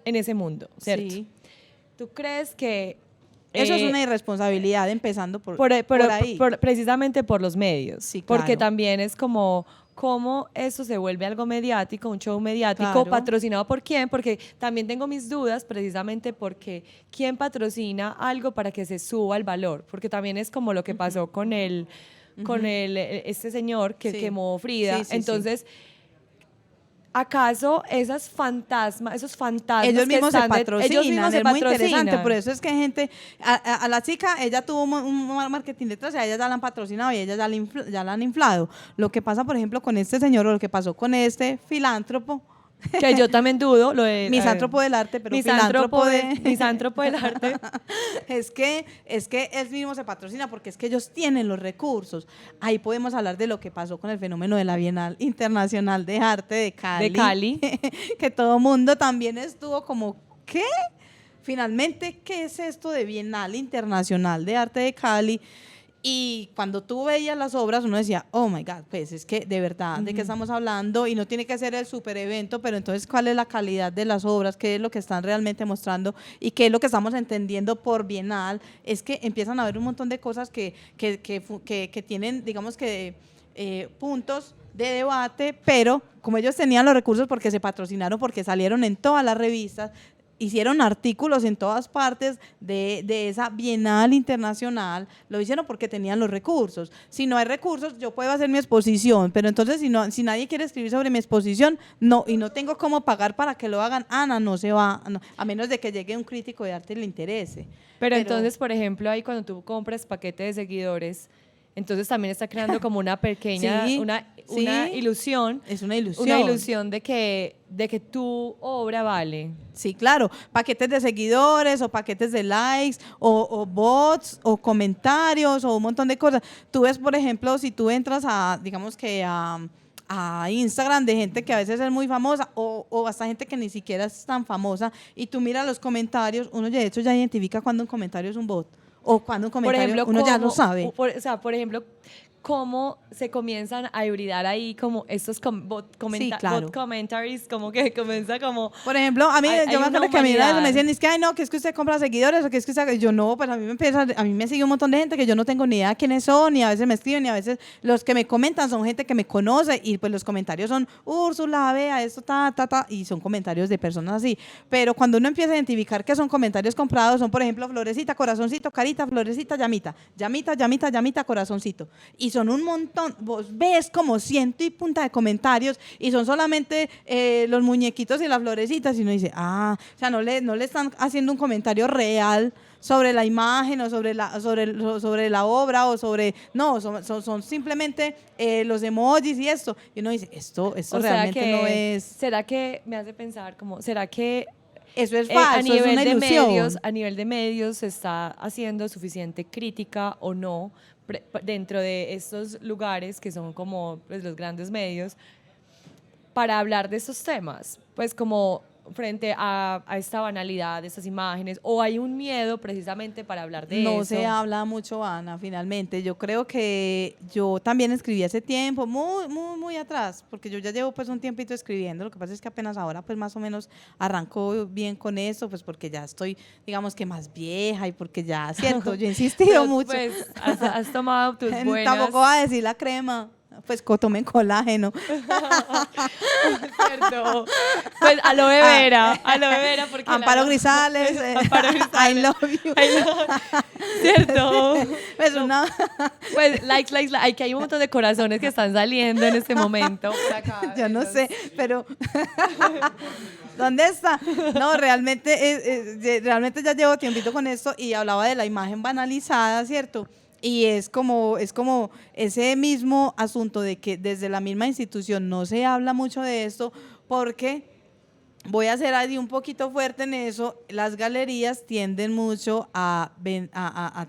en ese mundo, ¿cierto? Sí. ¿Tú crees que eso es una irresponsabilidad, empezando por ahí. Precisamente por los medios. Sí, claro. Porque también es como eso se vuelve algo mediático, un show mediático, Claro. patrocinado por quién, porque también tengo mis dudas precisamente porque quién patrocina algo para que se suba el valor, porque también es como lo que pasó con este señor que Sí. quemó Frida. Sí, sí, entonces, ¿acaso esos fantasmas ellos que mismos se están patrocinan, ellos mismos se es muy interesante, patrocinan? por eso es que hay gente, a la chica, ella tuvo un marketing detrás, a ella ya la han patrocinado y ella ya la han inflado. Lo que pasa, por ejemplo, con este señor, o lo que pasó con este filántropo, Que yo también dudo lo de misántropo del arte, pero misántropo filántropo misántropo del arte. es que él mismo se patrocina porque es que ellos tienen los recursos. Ahí podemos hablar de lo que pasó con el fenómeno de la Bienal Internacional de Arte de Cali. Que todo mundo también estuvo como, ¿qué? Finalmente, ¿qué es esto de Bienal Internacional de Arte de Cali? Y cuando tú veías las obras, uno decía, oh my God, pues es que de verdad, ¿de qué estamos hablando? Y no tiene que ser el super evento, pero entonces, ¿cuál es la calidad de las obras? ¿Qué es lo que están realmente mostrando? ¿Y qué es lo que estamos entendiendo por Bienal? Es que empiezan a haber un montón de cosas que tienen, digamos que, puntos de debate, pero como ellos tenían los recursos porque se patrocinaron, porque salieron en todas las revistas, hicieron artículos en todas partes de esa Bienal Internacional, lo hicieron porque tenían los recursos. Si no hay recursos, yo puedo hacer mi exposición, pero entonces si nadie quiere escribir sobre mi exposición, no, y no tengo cómo pagar para que lo hagan, Ana, no se va, no, a menos de que llegue un crítico de arte y le interese. Pero entonces, por ejemplo, ahí cuando tú compras paquete de seguidores, entonces también está creando como una pequeña, Sí, una sí. ilusión. Es una ilusión. Una ilusión de que tu obra vale. Sí, claro, paquetes de seguidores o paquetes de likes o bots o comentarios o un montón de cosas. Tú ves, por ejemplo, si tú entras digamos que a a Instagram de gente que a veces es muy famosa o hasta gente que ni siquiera es tan famosa y tú miras los comentarios, uno de hecho ya identifica cuando un comentario es un bot o cuando un Por comentario ejemplo, uno ya lo sabe. o sea, por ejemplo, cómo se comienzan a hibridar ahí como estos Sí, claro. bot commentaries, como que comienza como... Por ejemplo, a mí, hay yo me una acuerdo que a mí una vez me humanidad. decían, es que, ay, no, que es que usted compra seguidores, o que es que usted... Yo no, pues a mí me sigue un montón de gente que yo no tengo ni idea quiénes son, y a veces me escriben, y a veces los que me comentan son gente que me conoce, y pues los comentarios son, Úrsula, vea, esto, y son comentarios de personas así. Pero cuando uno empieza a identificar que son comentarios comprados, son, por ejemplo, florecita, corazoncito, carita, florecita, llamita, llamita, llamita, llamita, corazoncito. Y son un montón, vos ves como ciento y punta de comentarios, y son solamente los muñequitos y las florecitas, y uno dice, o sea, no le están haciendo un comentario real sobre la imagen o sobre la obra o sobre, no, son simplemente los emojis y esto. Y uno dice, esto O sea realmente que, no es, ¿será que me hace pensar como, será que eso es a falso, es nivel una de ilusión. medios, a nivel de medios se está haciendo suficiente crítica o no dentro de estos lugares que son como pues, los grandes medios para hablar de estos temas? Pues como frente a esta banalidad de estas imágenes, o hay un miedo precisamente para hablar de No eso. se habla mucho, Ana, finalmente. Yo creo que yo también escribí hace tiempo, muy, muy, muy atrás, porque yo ya llevo pues un tiempito escribiendo. Lo que pasa es que apenas ahora pues más o menos arranco bien con eso, pues porque ya estoy, digamos que más vieja y porque ya, cierto, yo he insistido Pero, mucho. pues has tomado tus buenas... Tampoco va a decir la crema. Pues tomen colágeno. Cierto. Pues aloe vera porque Amparo Grisales, Amparo Grisales. I love you. Cierto. Pues una... Pues likes, que hay un montón de corazones que están saliendo en este momento por acá. Yo no sé, pero ¿dónde está? No, realmente ya llevo tiempito con esto y hablaba de la imagen banalizada, ¿cierto? Y es como ese mismo asunto de que desde la misma institución no se habla mucho de esto porque, voy a ser ahí un poquito fuerte en eso, las galerías tienden mucho a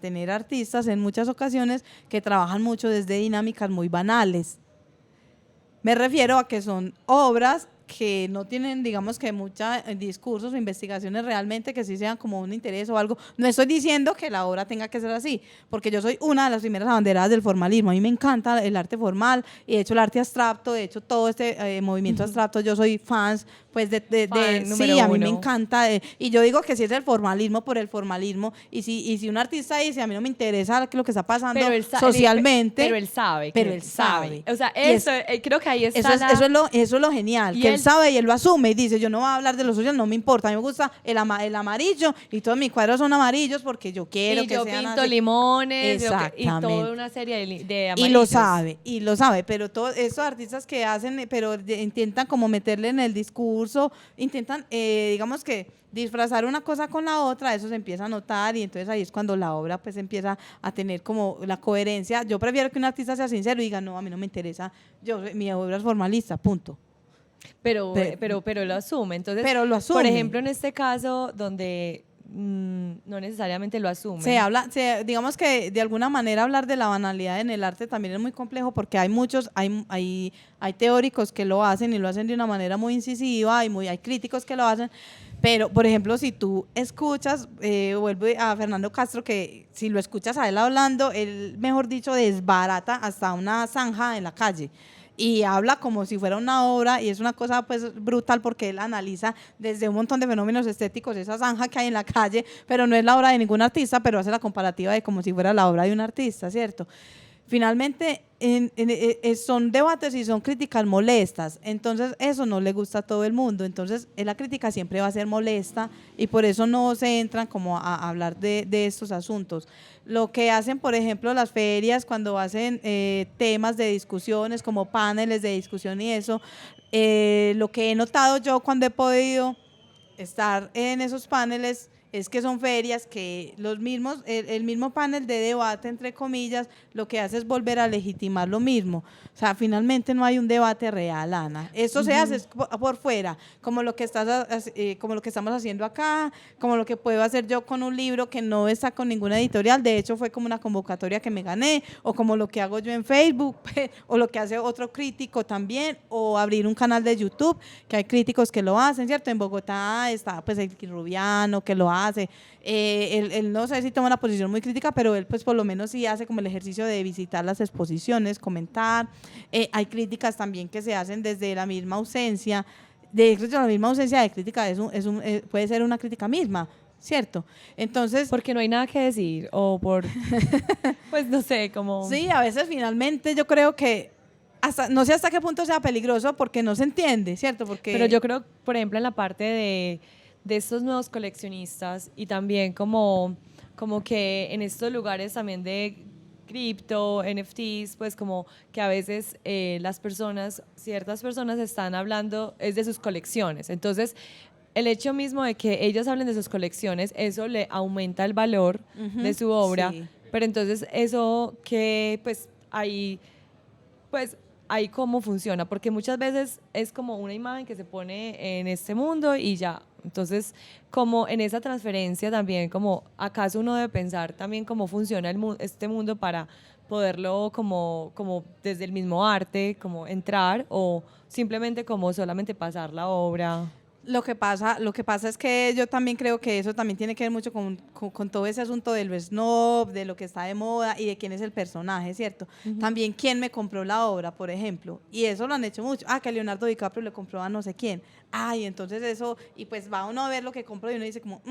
tener artistas en muchas ocasiones que trabajan mucho desde dinámicas muy banales. Me refiero a que son obras que no tienen, digamos que muchos discursos o investigaciones realmente que sí sean como un interés o algo. No estoy diciendo que la obra tenga que ser así, porque yo soy una de las primeras abanderadas del formalismo. A mí me encanta el arte formal y de hecho el arte abstracto, de hecho todo este movimiento abstracto, yo soy fans, pues sí, a mí me encanta. Y yo digo que si es el formalismo por el formalismo, y si un artista dice, a mí no me interesa lo que está pasando socialmente. Pero él sabe. O sea, creo que ahí está eso es lo genial, que él sabe y él lo asume y dice, yo no voy a hablar de lo social, no me importa, a mí me gusta el amarillo y todos mis cuadros son amarillos porque yo quiero que sean así. Y yo pinto limones y toda una serie de amarillos. Y lo sabe, pero todos esos artistas que hacen, pero intentan como meterle en el discurso, intentan, digamos que disfrazar una cosa con la otra, eso se empieza a notar y entonces ahí es cuando la obra pues empieza a tener como la coherencia. Yo prefiero que un artista sea sincero y diga, no, a mí no me interesa, mi obra es formalista, punto. Pero lo asume. Entonces, pero lo asume. Por ejemplo, en este caso donde no necesariamente lo asume. Digamos que de alguna manera hablar de la banalidad en el arte también es muy complejo porque hay teóricos que lo hacen y lo hacen de una manera muy incisiva, hay críticos que lo hacen, pero por ejemplo si tú escuchas, vuelvo a Fernando Castro, que si lo escuchas a él hablando, él mejor dicho desbarata hasta una zanja en la calle. Y habla como si fuera una obra y es una cosa pues brutal porque él analiza desde un montón de fenómenos estéticos esa zanja que hay en la calle, pero no es la obra de ningún artista, pero hace la comparativa de como si fuera la obra de un artista, ¿cierto? Finalmente son debates y son críticas molestas, entonces eso no le gusta a todo el mundo, entonces la crítica siempre va a ser molesta y por eso no se entran como a hablar de estos asuntos. Lo que hacen, por ejemplo, las ferias cuando hacen temas de discusiones como paneles de discusión y eso, lo que he notado yo cuando he podido estar en esos paneles es que son ferias que los mismos, el mismo panel de debate, entre comillas, lo que hace es volver a legitimar lo mismo. O sea, finalmente no hay un debate real, Ana. Esto se hace por fuera, como lo que como lo que estamos haciendo acá, como lo que puedo hacer yo con un libro que no está con ninguna editorial, de hecho fue como una convocatoria que me gané, o como lo que hago yo en Facebook, o lo que hace otro crítico también, o abrir un canal de YouTube, que hay críticos que lo hacen, ¿cierto? En Bogotá está pues el Rubiano que lo hace, él no sé si toma una posición muy crítica, pero él pues por lo menos sí hace como el ejercicio de visitar las exposiciones, comentar. Hay críticas también que se hacen desde la misma ausencia, de hecho la misma ausencia de crítica puede ser una crítica misma, ¿cierto? Entonces, porque no hay nada que decir o por, pues no sé, como... Sí, a veces finalmente yo creo que no sé hasta qué punto sea peligroso porque no se entiende, ¿cierto? Pero yo creo, por ejemplo, en la parte de estos nuevos coleccionistas y también como que en estos lugares también de cripto, NFTs, pues como que a veces ciertas personas están hablando es de sus colecciones. Entonces, el hecho mismo de que ellos hablen de sus colecciones, eso le aumenta el valor de su obra, sí. pero entonces eso que pues ahí cómo funciona, porque muchas veces es como una imagen que se pone en este mundo y ya. Entonces, como en esa transferencia también, como acaso uno debe pensar también cómo funciona este mundo para poderlo como desde el mismo arte, como entrar o simplemente como solamente pasar la obra. Lo que pasa es que yo también creo que eso también tiene que ver mucho con todo ese asunto de lo snob, de lo que está de moda y de quién es el personaje, ¿cierto? También quién me compró la obra, por ejemplo, y eso lo han hecho mucho. Que Leonardo DiCaprio le compró a no sé quién. Y entonces eso, y pues va uno a ver lo que compró y uno dice como,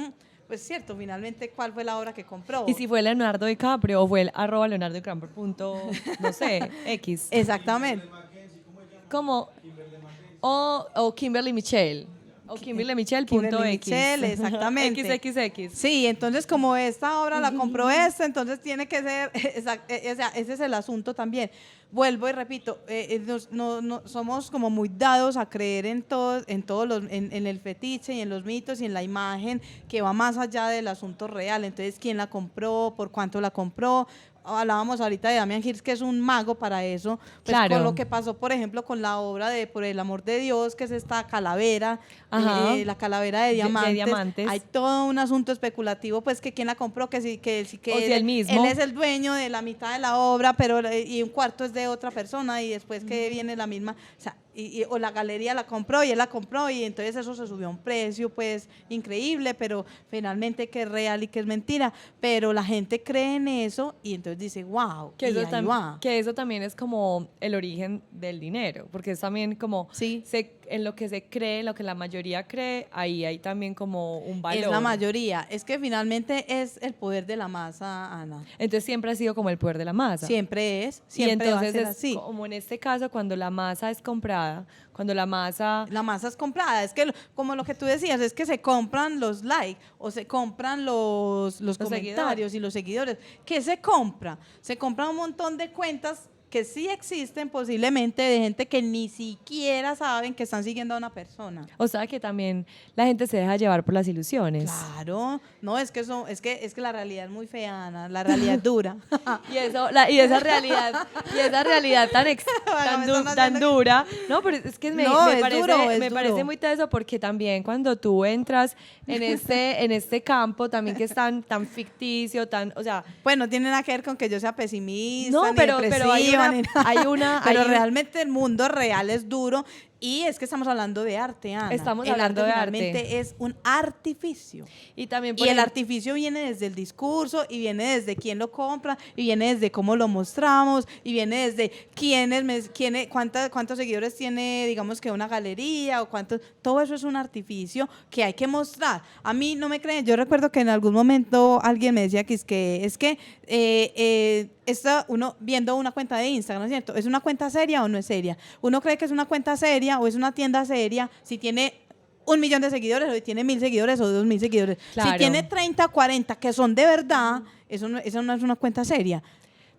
pues cierto, finalmente, ¿cuál fue la obra que compró? Y si fue Leonardo DiCaprio o fue el @Leonardo DiCaprio no sé, X. Exactamente. Como, o Kimberly Michelle. O KimberlyMichelle.x. Exactamente. XXX. Sí, entonces como esta obra la compró entonces tiene que ser, ese es el asunto también. Vuelvo y repito, no somos como muy dados a creer en el fetiche y en los mitos y en la imagen que va más allá del asunto real. Entonces, ¿quién la compró? ¿Por cuánto la compró? Hablábamos ahorita de Damian Hirst, que es un mago para eso, pues claro. Con lo que pasó, por ejemplo, con la obra de Por el amor de Dios, que es esta calavera, la calavera de diamantes. Hay todo un asunto especulativo, pues que quién la compró, que si él mismo. Él es el dueño de la mitad de la obra, pero y un cuarto es de otra persona y después que viene la misma, o sea, o la galería la compró y él la compró y entonces eso se subió a un precio pues increíble, pero finalmente que es real y que es mentira, pero la gente cree en eso y entonces dice wow, que eso también es como el origen del dinero, porque es también como en lo que se cree, en lo que la mayoría cree, ahí hay también como un valor. Es la mayoría, es que finalmente es el poder de la masa, Ana. Entonces siempre ha sido como el poder de la masa. Siempre y entonces va a ser así. Como en este caso, cuando la masa es comprada, cuando la masa es comprada, es que como lo que tú decías, es que se compran los likes o se compran los comentarios y los seguidores. ¿Qué se compra? Se compra un montón de cuentas que sí existen posiblemente de gente que ni siquiera saben que están siguiendo a una persona. O sea que también la gente se deja llevar por las ilusiones. Claro, no, es que la realidad es muy fea, Ana, la realidad es dura. y esa realidad tan dura, no, pero es que me parece muy teso porque también cuando tú entras en este campo también que es tan ficticio, o sea, pues no tiene nada que ver con que yo sea pesimista, no, ni pero pero realmente el mundo real es duro y es que estamos hablando de arte, Ana. Estamos hablando de arte. Realmente es un artificio. Y también el artificio viene desde el discurso y viene desde quién lo compra y viene desde cómo lo mostramos y viene desde cuántos seguidores tiene, digamos que una galería o todo eso es un artificio que hay que mostrar. A mí no me creen, yo recuerdo que en algún momento alguien me decía que está uno viendo una cuenta de Instagram, ¿no es cierto? ¿Es una cuenta seria o no es seria? Uno cree que es una cuenta seria o es una tienda seria si tiene 1 millón de seguidores o si tiene 1,000 seguidores o 2,000 seguidores. Claro. Si tiene 30, 40 que son de verdad, eso no es una cuenta seria.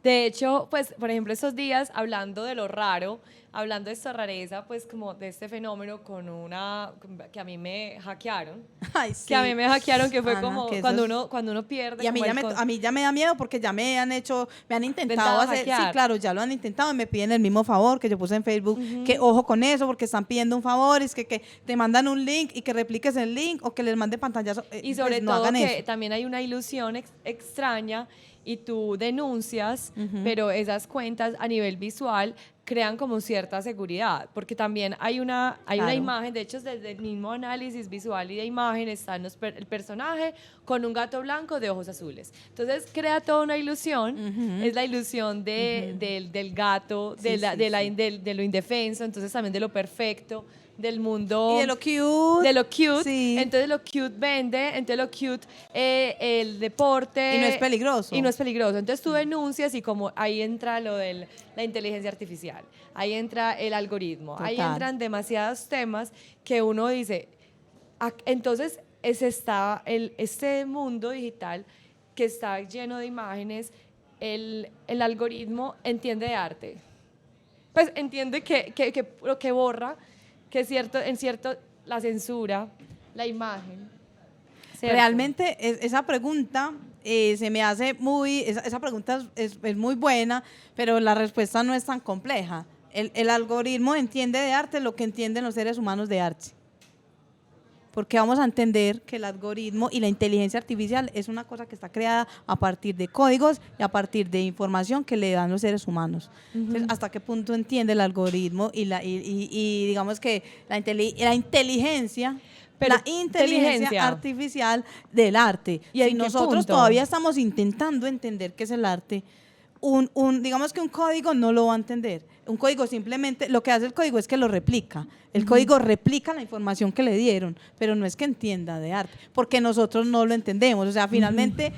De hecho, pues, por ejemplo, estos días, hablando de lo raro, hablando de esta rareza, pues como de este fenómeno con una que a mí me hackearon. Ay, sí. Que a mí me hackearon, que fue Ana, como que cuando eso es- uno pierde. Y a mí, como ya el a mí ya me da miedo porque ya me han Intentado intentado hacer, sí, hackear. claro, ya lo han intentado y me piden el mismo favor que yo puse en Facebook, que ojo con eso porque están pidiendo un favor, es que te mandan un link y que repliques el link o que les mande pantallazo. Y sobre pues no todo hagan que eso. también hay una ilusión extraña y tú denuncias, pero esas cuentas a nivel visual crean como cierta seguridad, porque también hay una Claro. imagen, de hecho desde el mismo análisis visual y de imagen está el personaje con un gato blanco de ojos azules. Entonces crea toda una ilusión, es la ilusión del gato, Sí, sí, sí. de lo indefenso, entonces también de lo perfecto, del mundo Y de lo cute. de lo cute, Sí. entonces lo cute vende, entonces lo cute, el deporte. Y no es peligroso. Y no es peligroso. Entonces tú denuncias y como ahí entra lo de la inteligencia artificial, ahí entra el algoritmo, ahí Total. entran demasiados temas que uno dice, entonces este mundo digital que está lleno de imágenes, el algoritmo entiende de arte. Pues entiende que lo que borra, que en cierto, la censura, la imagen. ¿cierto? Realmente esa pregunta se me hace esa pregunta es muy buena, pero la respuesta no es tan compleja. El algoritmo entiende de arte lo que entienden los seres humanos de arte. Porque vamos a entender que el algoritmo y la inteligencia artificial es una cosa que está creada a partir de códigos y a partir de información que le dan los seres humanos. Entonces, ¿hasta qué punto entiende el algoritmo y digamos que la inteligencia? Pero La inteligencia artificial del arte. ¿Y en Si qué nosotros punto? todavía estamos intentando entender qué es el arte, digamos que un código no lo va a entender. Un código simplemente, lo que hace el código es que lo replica. El código replica la información que le dieron, pero no es que entienda de arte, porque nosotros no lo entendemos. O sea, finalmente,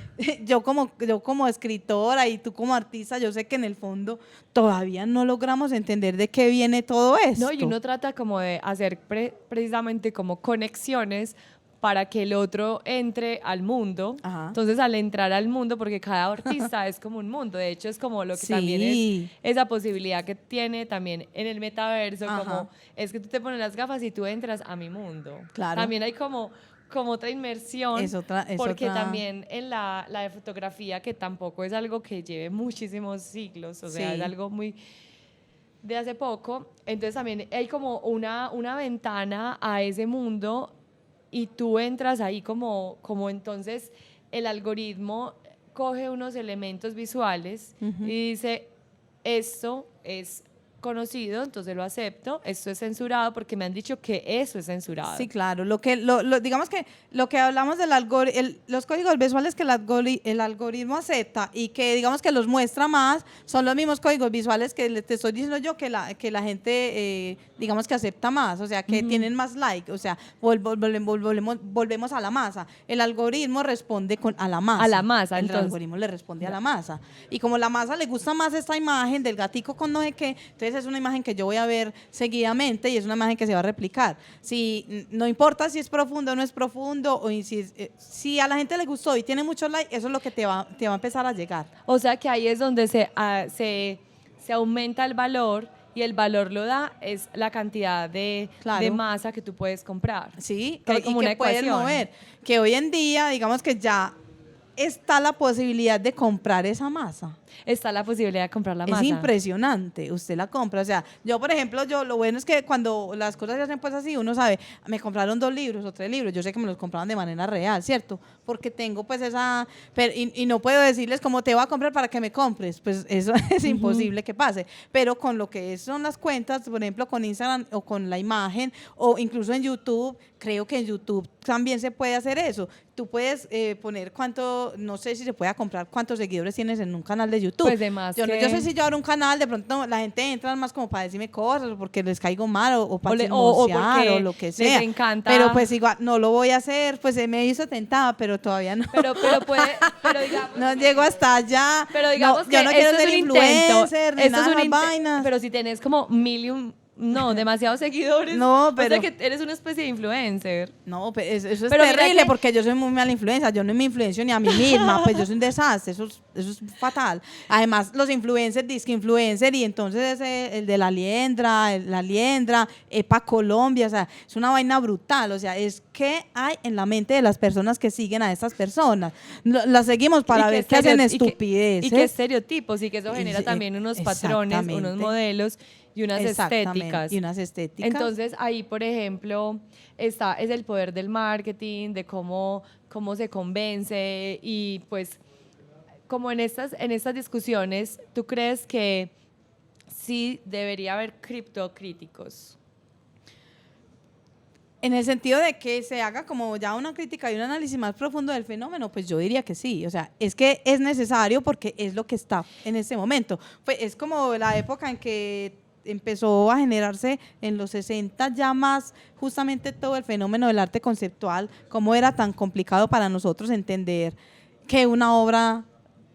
yo como escritora y tú como artista, yo sé que en el fondo todavía no logramos entender de qué viene todo esto. No, y uno trata como de hacer precisamente como conexiones para que el otro entre al mundo. Ajá. Entonces, al entrar al mundo, porque cada artista es como un mundo, de hecho es como lo que Sí. también es esa posibilidad que tiene también en el metaverso, Ajá. como es que tú te pones las gafas y tú entras a mi mundo. Claro. También hay como otra inmersión, Es porque otra- también en la de fotografía, que tampoco es algo que lleve muchísimos siglos, o sea, Sí. es algo muy de hace poco, entonces también hay como una ventana a ese mundo y tú entras ahí como entonces el algoritmo coge unos elementos visuales y dice, esto es conocido, entonces lo acepto, esto es censurado porque me han dicho que eso es censurado. Sí, claro. Digamos que lo que hablamos del los códigos visuales que el algoritmo acepta y que digamos que los muestra más son los mismos códigos visuales que te estoy diciendo yo que la gente digamos que acepta más, o sea, que tienen más like, o sea, volvemos a la masa. El algoritmo responde a la masa. A la masa, El entonces. algoritmo le responde a la masa. Y como la masa le gusta más esta imagen del gatico con no sé qué, entonces es una imagen que yo voy a ver seguidamente y es una imagen que se va a replicar. No importa si es profundo o no es profundo, o si a la gente le gustó y tiene muchos likes, eso es lo que te va a empezar a llegar. O sea que ahí es donde se aumenta el valor y el valor lo da es la cantidad de masa que tú puedes comprar. Sí, Todo y como que una puedes ecuación. mover. Que hoy en día, digamos que ya está la posibilidad de comprar esa masa. Está la posibilidad de comprar la masa. Es impresionante, usted la compra. O sea, yo, por ejemplo, lo bueno es que cuando las cosas se hacen pues así, uno sabe, me compraron 2 libros o 3 libros, yo sé que me los compraban de manera real, ¿cierto? Porque tengo pues y no puedo decirles cómo te voy a comprar para que me compres, pues eso es imposible que pase. Pero con lo que son las cuentas, por ejemplo, con Instagram o con la imagen, o incluso en YouTube, creo que en YouTube también se puede hacer eso. Tú puedes poner no sé si se puede comprar cuántos seguidores tienes en un canal de YouTube. Pues de más yo sé si yo abro un canal, de pronto la gente entra más como para decirme cosas, o porque les caigo mal, o para chismosear, porque o lo que sea. les encanta. Pero pues igual, no lo voy a hacer, pues me hizo tentada, pero todavía no. Pero digamos... No llego hasta allá. Pero digamos que yo no quiero esto ser es un influencer, intento. ni Esto nada es de un esas vainas. Pero si tenés como No, demasiados seguidores. No, O sea pero- que eres una especie de influencer. No, pues eso es Pero mira terrible que- porque yo soy muy mala influencia, yo no me influencio ni a mí misma, pues yo soy un desastre, eso es fatal. Además, los influencers, disque influencer, y entonces el de la liendra, EPA Colombia, o sea, es una vaina brutal, o sea, es que hay en la mente de las personas que siguen a estas personas. Las seguimos para Y ver que hacen estereo- estupideces. Y qué estereotipos, y que eso genera Sí, también unos patrones, unos exactamente. modelos y unas Exactamente, estéticas. y unas estéticas. Entonces ahí, por ejemplo, es el poder del marketing, de cómo se convence y pues como en estas discusiones, ¿tú crees que sí debería haber criptocríticos? En el sentido de que se haga como ya una crítica y un análisis más profundo del fenómeno, pues yo diría que sí. O sea, es que es necesario porque es lo que está en este momento. Pues es como la época en que empezó a generarse en los 60 ya más justamente todo el fenómeno del arte conceptual, cómo era tan complicado para nosotros entender que una obra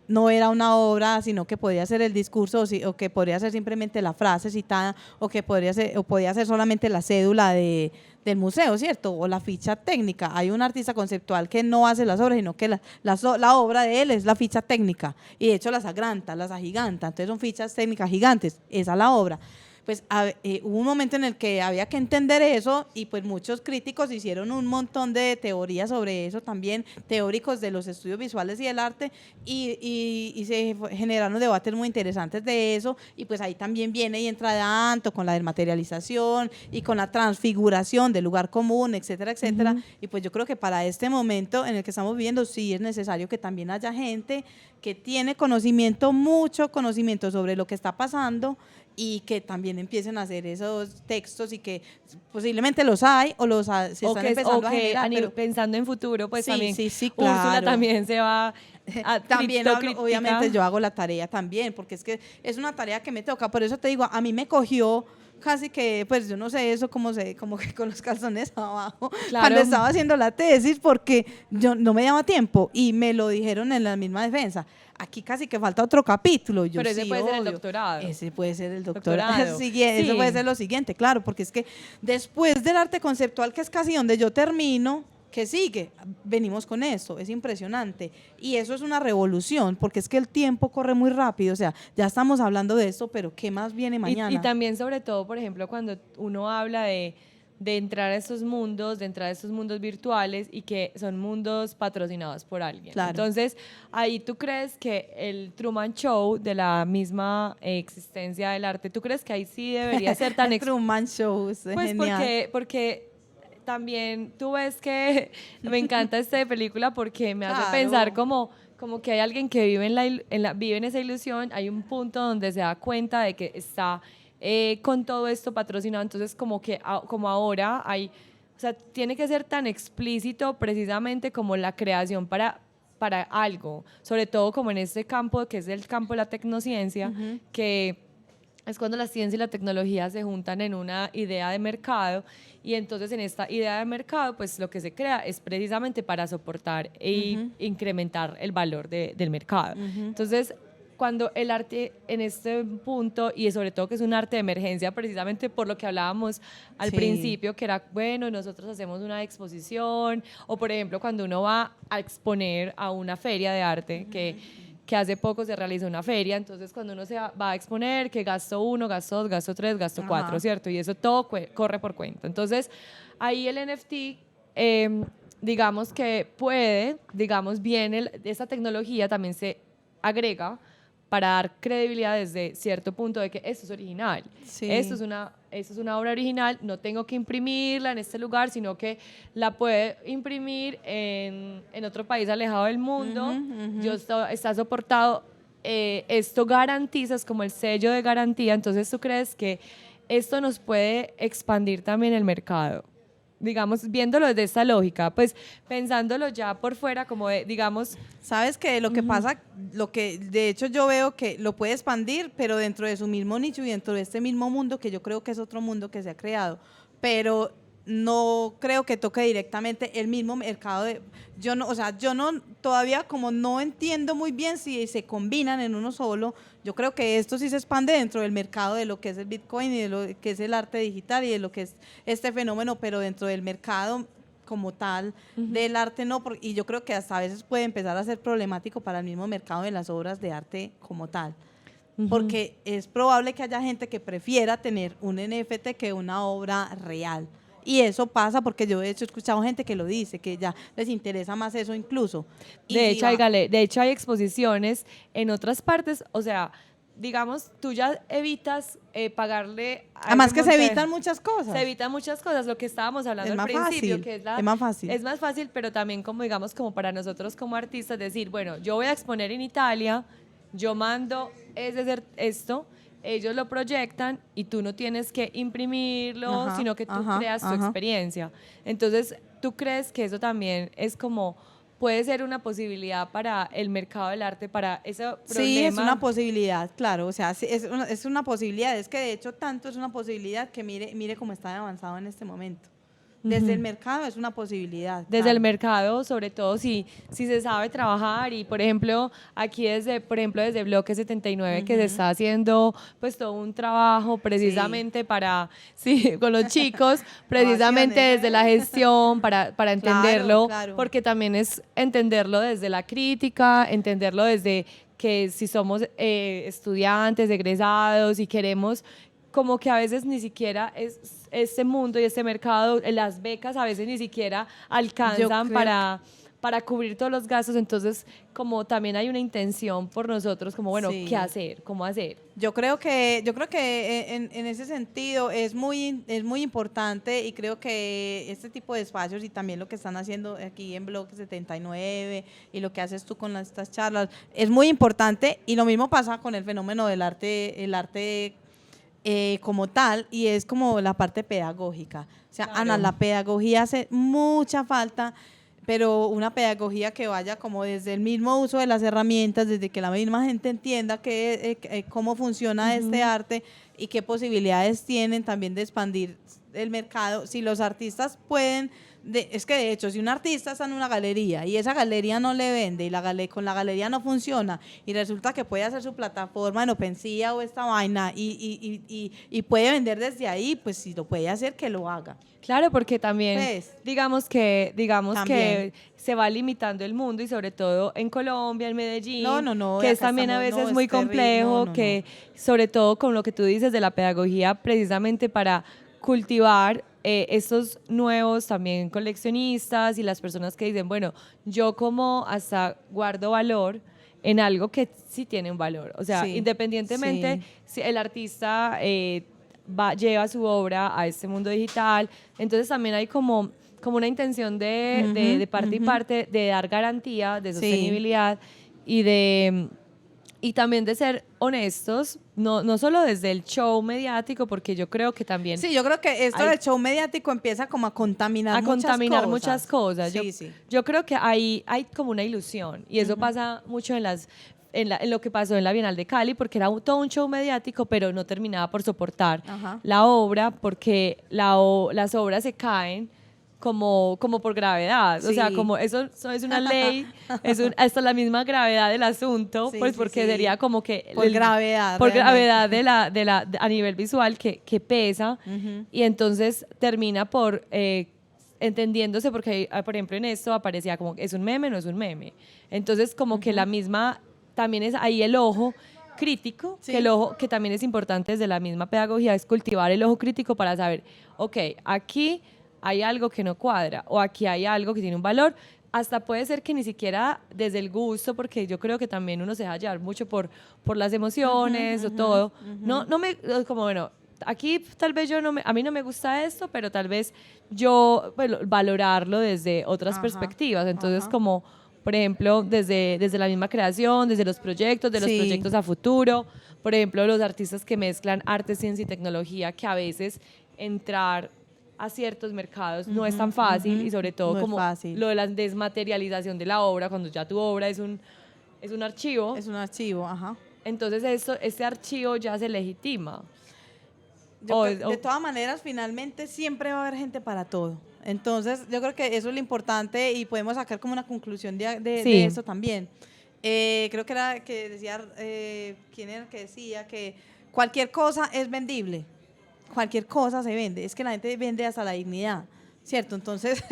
no era una obra, sino que podía ser el discurso o que podría ser simplemente la frase citada o que podría ser solamente la cédula del museo, ¿cierto? O la ficha técnica. Hay un artista conceptual que no hace las obras, sino que la obra de él es la ficha técnica y de hecho las agranta, las agiganta, entonces son fichas técnicas gigantes, esa es la obra. Pues hubo un momento en el que había que entender eso y pues muchos críticos hicieron un montón de teorías sobre eso también, teóricos de los estudios visuales y del arte y se generaron debates muy interesantes de eso y pues ahí también viene y entra tanto con la desmaterialización y con la transfiguración del lugar común, etcétera, etcétera. Y pues yo creo que para este momento en el que estamos viviendo sí es necesario que también haya gente que tiene conocimiento, mucho conocimiento sobre lo que está pasando y que también empiecen a hacer esos textos y que posiblemente los hay o se están empezando a generar. Pero Pensando en futuro, pues sí, también sí, Úrsula claro. también se va a También criptocriticar. obviamente yo hago la tarea también, porque es que es una tarea que me toca, por eso te digo, a mí me cogió casi que, pues yo no sé eso como que con los calzones abajo, Claro. cuando estaba haciendo la tesis, porque yo no me daba tiempo y me lo dijeron en la misma defensa. Aquí casi que falta otro capítulo. Yo, Pero ese sí, puede ser el obvio. doctorado. Ese puede ser el doctorado. Doctorado. Sí, eso Sí. puede ser lo siguiente, claro, porque es que después del arte conceptual, que es casi donde yo termino, ¿qué sigue? Venimos con esto, es impresionante. Y eso es una revolución, porque es que el tiempo corre muy rápido, o sea, ya estamos hablando de esto, pero ¿qué más viene mañana? Y también, sobre todo, por ejemplo, cuando uno habla de entrar a estos mundos, de entrar a estos mundos virtuales y que son mundos patrocinados por alguien. Claro. Entonces, ahí tú crees que el Truman Show de la misma existencia del arte, ¿tú crees que ahí sí debería ser tan... El Truman Show, es Pues genial. porque también tú ves que me encanta esta película porque me hace Claro. pensar como que hay alguien que vive vive en esa ilusión, hay un punto donde se da cuenta de que está con todo esto patrocinado, entonces como ahora hay, o sea, tiene que ser tan explícito precisamente como la creación para algo, sobre todo como en este campo que es el campo de la tecnociencia, que es cuando la ciencia y la tecnología se juntan en una idea de mercado y entonces en esta idea de mercado pues lo que se crea es precisamente para soportar e incrementar el valor del mercado. Entonces cuando el arte en este punto, y sobre todo que es un arte de emergencia precisamente por lo que hablábamos al Sí. principio, que era, bueno, nosotros hacemos una exposición, o por ejemplo cuando uno va a exponer a una feria de arte, que hace poco se realizó una feria, entonces cuando uno va a exponer, que gasto 1, gasto 2, gasto 3, gasto 4, ¿cierto? Y eso todo corre por cuenta. Entonces, ahí el NFT, digamos que digamos bien, esa tecnología también se agrega para dar credibilidad desde cierto punto de que esto es original, Sí. esto es una obra original, no tengo que imprimirla en este lugar, sino que la puede imprimir en otro país alejado del mundo, está soportado, esto garantiza, es como el sello de garantía, entonces ¿tú crees que esto nos puede expandir también el mercado? Digamos, viéndolo desde esta lógica, pues pensándolo ya por fuera, como de, digamos... Sabes que lo que pasa, lo que de hecho yo veo que lo puede expandir, pero dentro de su mismo nicho y dentro de este mismo mundo, que yo creo que es otro mundo que se ha creado, pero no creo que toque directamente el mismo mercado de, yo no, o sea, yo no, todavía como no entiendo muy bien si se combinan en uno solo. Yo creo que esto sí se expande dentro del mercado de lo que es el Bitcoin y de lo que es el arte digital y de lo que es este fenómeno, pero dentro del mercado como tal del arte no, y yo creo que hasta a veces puede empezar a ser problemático para el mismo mercado de las obras de arte como tal. Porque es probable que haya gente que prefiera tener un NFT que una obra real. Y eso pasa porque yo de hecho he escuchado gente que lo dice, que ya les interesa más eso incluso. Y De si hecho, va- de hecho, hay exposiciones en otras partes, o sea, digamos, tú ya evitas pagarle a además ese que se monte. evitan muchas cosas. Se evitan muchas cosas, lo que estábamos hablando Es al más principio, fácil, que es más fácil. es más fácil, pero también como digamos, como para nosotros como artistas, decir, bueno, yo voy a exponer en Italia, yo mando esto, ellos lo proyectan y tú no tienes que imprimirlo, Ajá, sino que tú ajá, creas tu ajá. experiencia. Entonces, ¿tú crees que eso también es como, puede ser una posibilidad para el mercado del arte, para ese problema? Sí, es una posibilidad, claro, o sea, sí, es una posibilidad, es que de hecho tanto es una posibilidad que mire cómo está de avanzado en este momento. Desde el mercado es una posibilidad, Desde claro. el mercado, sobre todo si se sabe trabajar y, por ejemplo, aquí desde Bloque 79 que se está haciendo pues todo un trabajo precisamente para, sí, con los chicos, precisamente Ovaciones, desde la gestión, para Claro, entenderlo, claro. porque también es entenderlo desde la crítica, entenderlo desde que si somos estudiantes, egresados y queremos como que a veces ni siquiera es este mundo y este mercado, las becas a veces ni siquiera Yo alcanzan creo para cubrir todos los gastos, entonces como también hay una intención por nosotros, como bueno, Sí. ¿qué hacer? ¿Cómo hacer? Yo creo que en ese sentido es muy importante y creo que este tipo de espacios y también lo que están haciendo aquí en Bloque 79 y lo que haces tú con estas charlas es muy importante y lo mismo pasa con el fenómeno del arte, el arte como tal y es como la parte pedagógica. O sea, Claro. Ana, la pedagogía hace mucha falta, pero una pedagogía que vaya como desde el mismo uso de las herramientas, desde que la misma gente entienda cómo funciona este arte y qué posibilidades tienen también de expandir el mercado. Si los artistas pueden, es que de hecho, si un artista está en una galería y esa galería no le vende y con la galería no funciona y resulta que puede hacer su plataforma en OpenSea o esta vaina y puede vender desde ahí, pues si lo puede hacer, que lo haga. Claro, porque también Pues, digamos que también. se va limitando el mundo y sobre todo en Colombia, en Medellín, No, que y es acá también a estamos, veces no, muy es terrible, complejo, que sobre todo con lo que tú dices de la pedagogía, precisamente para cultivar estos nuevos también coleccionistas y las personas que dicen, bueno, yo como hasta guardo valor en algo que sí tiene un valor. O sea, Sí, independientemente sí. si el artista lleva su obra a este mundo digital, entonces también hay como una intención de parte y parte de dar garantía de Sí. sostenibilidad y de y también de ser honestos, no solo desde el show mediático, porque yo creo que también Sí, yo creo que esto hay- del show mediático empieza como a contaminar muchas cosas. Sí, sí. Yo creo que hay como una ilusión y eso pasa mucho en lo que pasó en la Bienal de Cali, porque era todo un show mediático, pero no terminaba por soportar Ajá. la obra, porque las obras se caen como por gravedad. O sea, Sí. como eso es una ley, hasta la misma gravedad del asunto, Sí, pues sí, porque sí. sería como que Por gravedad, por realmente. gravedad a nivel visual que pesa y entonces termina por entendiéndose porque por ejemplo en esto aparecía como es un meme, no es un meme. Entonces como que la misma también es ahí el ojo crítico, Sí. que el ojo que también es importante desde la misma pedagogía es cultivar el ojo crítico para saber, ok, aquí hay algo que no cuadra o aquí hay algo que tiene un valor. Hasta puede ser que ni siquiera desde el gusto, porque yo creo que también uno se deja llevar mucho por las emociones o todo. No me, como bueno, aquí tal vez a mí no me gusta esto, pero tal vez yo valorarlo desde otras Ajá, perspectivas. Entonces, ajá. como por ejemplo, desde la misma creación, desde los proyectos, de los Sí. proyectos a futuro. Por ejemplo, los artistas que mezclan arte, ciencia y tecnología, que a veces entrar a ciertos mercados no es tan fácil y sobre todo No es como fácil. lo de la desmaterialización de la obra, cuando ya tu obra es un archivo, Es un archivo, ajá. entonces este archivo ya se legitima. De todas maneras, finalmente siempre va a haber gente para todo. Entonces, yo creo que eso es lo importante y podemos sacar como una conclusión de eso también. Creo que era que decía, ¿quién era que decía? Que cualquier cosa es vendible. Cualquier cosa se vende. Es que la gente vende hasta la dignidad, ¿cierto? Entonces,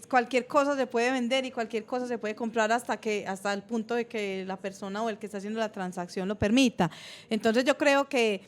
cualquier cosa se puede vender y cualquier cosa se puede comprar hasta el punto de que la persona o el que está haciendo la transacción lo permita. Entonces, yo creo que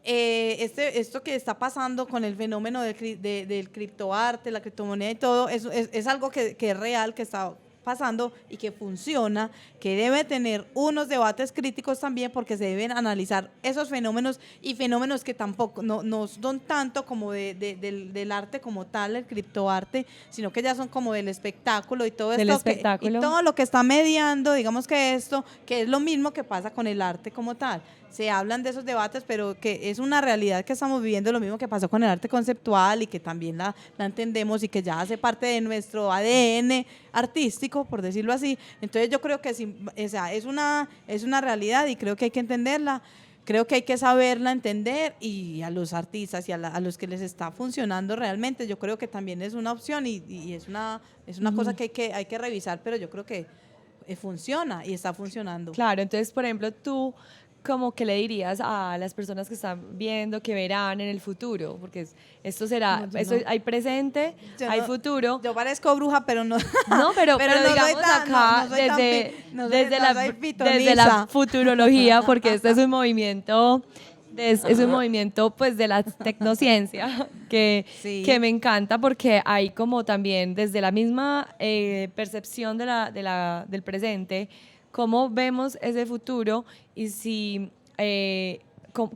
esto que está pasando con el fenómeno del criptoarte, la criptomoneda y todo, es algo que es real, que está pasando y que funciona, que debe tener unos debates críticos también porque se deben analizar esos fenómenos y fenómenos que tampoco no son tanto como del arte como tal, el criptoarte, sino que ya son como del espectáculo y todo esto y todo lo que está mediando, digamos que esto, que es lo mismo que pasa con el arte como tal. Se hablan de esos debates, pero que es una realidad que estamos viviendo, lo mismo que pasó con el arte conceptual y que también la entendemos y que ya hace parte de nuestro ADN artístico, por decirlo así. Entonces yo creo que sí, o sea, es una realidad y creo que hay que entenderla, creo que hay que saberla entender y a los artistas y a los que les está funcionando realmente, yo creo que también es una opción y es una cosa que hay que revisar, pero yo creo que funciona y está funcionando. Claro, entonces, por ejemplo, tú, ¿cómo que le dirías a las personas que están viendo, que verán en el futuro? Porque esto será, hay presente, hay futuro. Yo parezco bruja, pero no. No, pero digamos acá, desde la futurología, porque este es un movimiento, pues de la tecnociencia, que me encanta porque hay como también desde la misma percepción del presente, cómo vemos ese futuro y si, ¿qué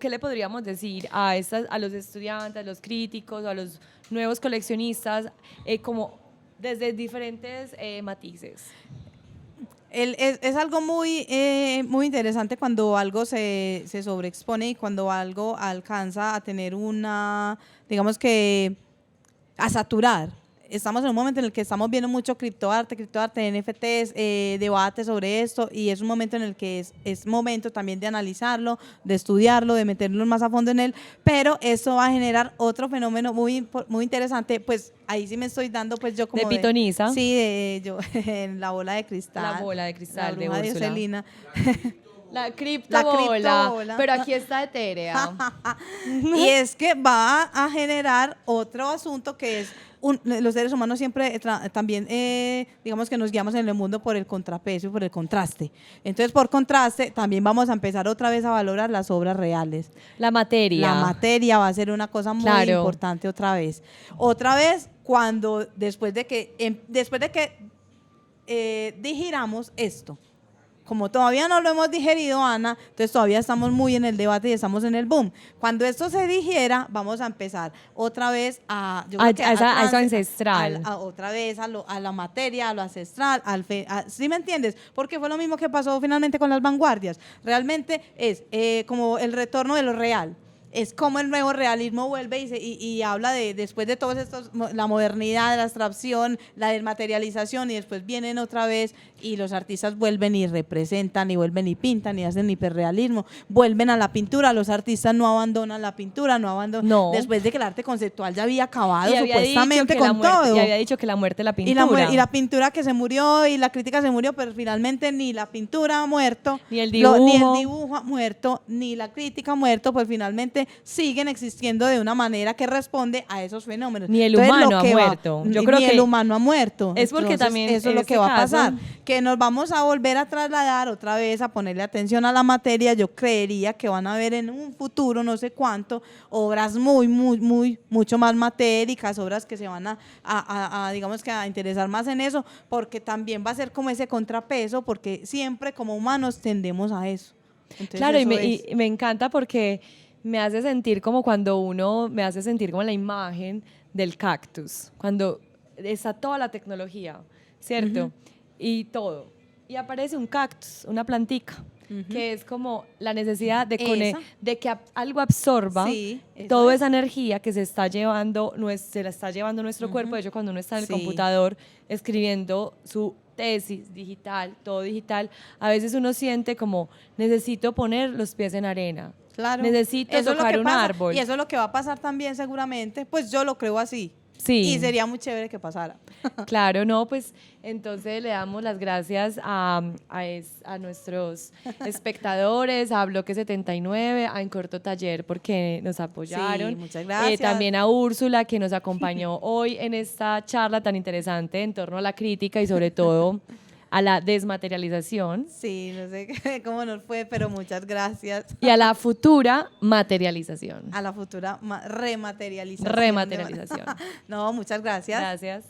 le podríamos decir a los estudiantes, a los críticos, a los nuevos coleccionistas, como desde diferentes matices? Es algo muy interesante cuando algo se sobreexpone y cuando algo alcanza a tener digamos que, a saturar. Estamos en un momento en el que estamos viendo mucho criptoarte, NFTs, debates sobre esto y es un momento en el que es momento también de analizarlo, de estudiarlo, de meternos más a fondo en él, pero eso va a generar otro fenómeno muy interesante, pues ahí sí me estoy dando pues yo como de pitoniza. Sí, yo en la bola de cristal. La bola de cristal de Úrsula. Celina. La criptobola, pero aquí está etérea. Y es que va a generar otro asunto que es los seres humanos siempre también, digamos que nos guiamos en el mundo por el contrapeso y por el contraste. Entonces, por contraste, también vamos a empezar otra vez a valorar las obras reales. La materia. La materia va a ser una cosa muy importante otra vez. Otra vez, después de que digiramos esto. Como todavía no lo hemos digerido, Ana, entonces todavía estamos muy en el debate y estamos en el boom. Cuando esto se digiera, vamos a empezar otra vez a eso ancestral. Otra vez a la materia, a lo ancestral, ¿sí me entiendes? Porque fue lo mismo que pasó finalmente con las vanguardias. Realmente es como el retorno de lo real. Es como el nuevo realismo vuelve y habla después de todos estos, la modernidad, la abstracción, la desmaterialización, y después vienen otra vez y los artistas vuelven y representan y vuelven y pintan y hacen hiperrealismo, vuelven a la pintura, los artistas no abandonan la pintura, después de que el arte conceptual ya había acabado supuestamente con todo. Y había dicho que la muerte de la pintura. Y la pintura que se murió y la crítica se murió, pero finalmente ni la pintura ha muerto, ni el dibujo ha muerto, ni la crítica ha muerto, pues finalmente siguen existiendo de una manera que responde a esos fenómenos. Ni el humano ha muerto. Yo creo que el humano ha muerto. Es porque entonces, también eso es lo que va a pasar. Que nos vamos a volver a trasladar otra vez a ponerle atención a la materia. Yo creería que van a haber en un futuro, no sé cuánto, obras mucho más matéricas, obras que se van a digamos que a interesar más en eso, porque también va a ser como ese contrapeso, porque siempre como humanos tendemos a eso. Entonces, claro, y me encanta porque me hace sentir como la imagen del cactus, cuando está toda la tecnología, ¿cierto? Y todo. Y aparece un cactus, una plantica, que es como la necesidad de que algo absorba toda esa energía que se la está llevando nuestro cuerpo. De hecho, cuando uno está en el computador escribiendo su tesis digital, todo digital, a veces uno siente como necesito poner los pies en arena. Claro. necesito Eso es lo tocar que un pasa, árbol. y eso es lo que va a pasar también seguramente, pues yo lo creo así. Sí. Y sería muy chévere que pasara. Claro, no, pues entonces le damos las gracias a nuestros espectadores, a Bloque 79, a En Corto Taller porque nos apoyaron. Sí, muchas gracias. También a Úrsula que nos acompañó hoy en esta charla tan interesante en torno a la crítica y sobre todo a la desmaterialización Sí, no sé cómo nos fue, pero muchas gracias. y a la futura materialización. A la futura rematerialización. Rematerialización. No, muchas gracias. Gracias.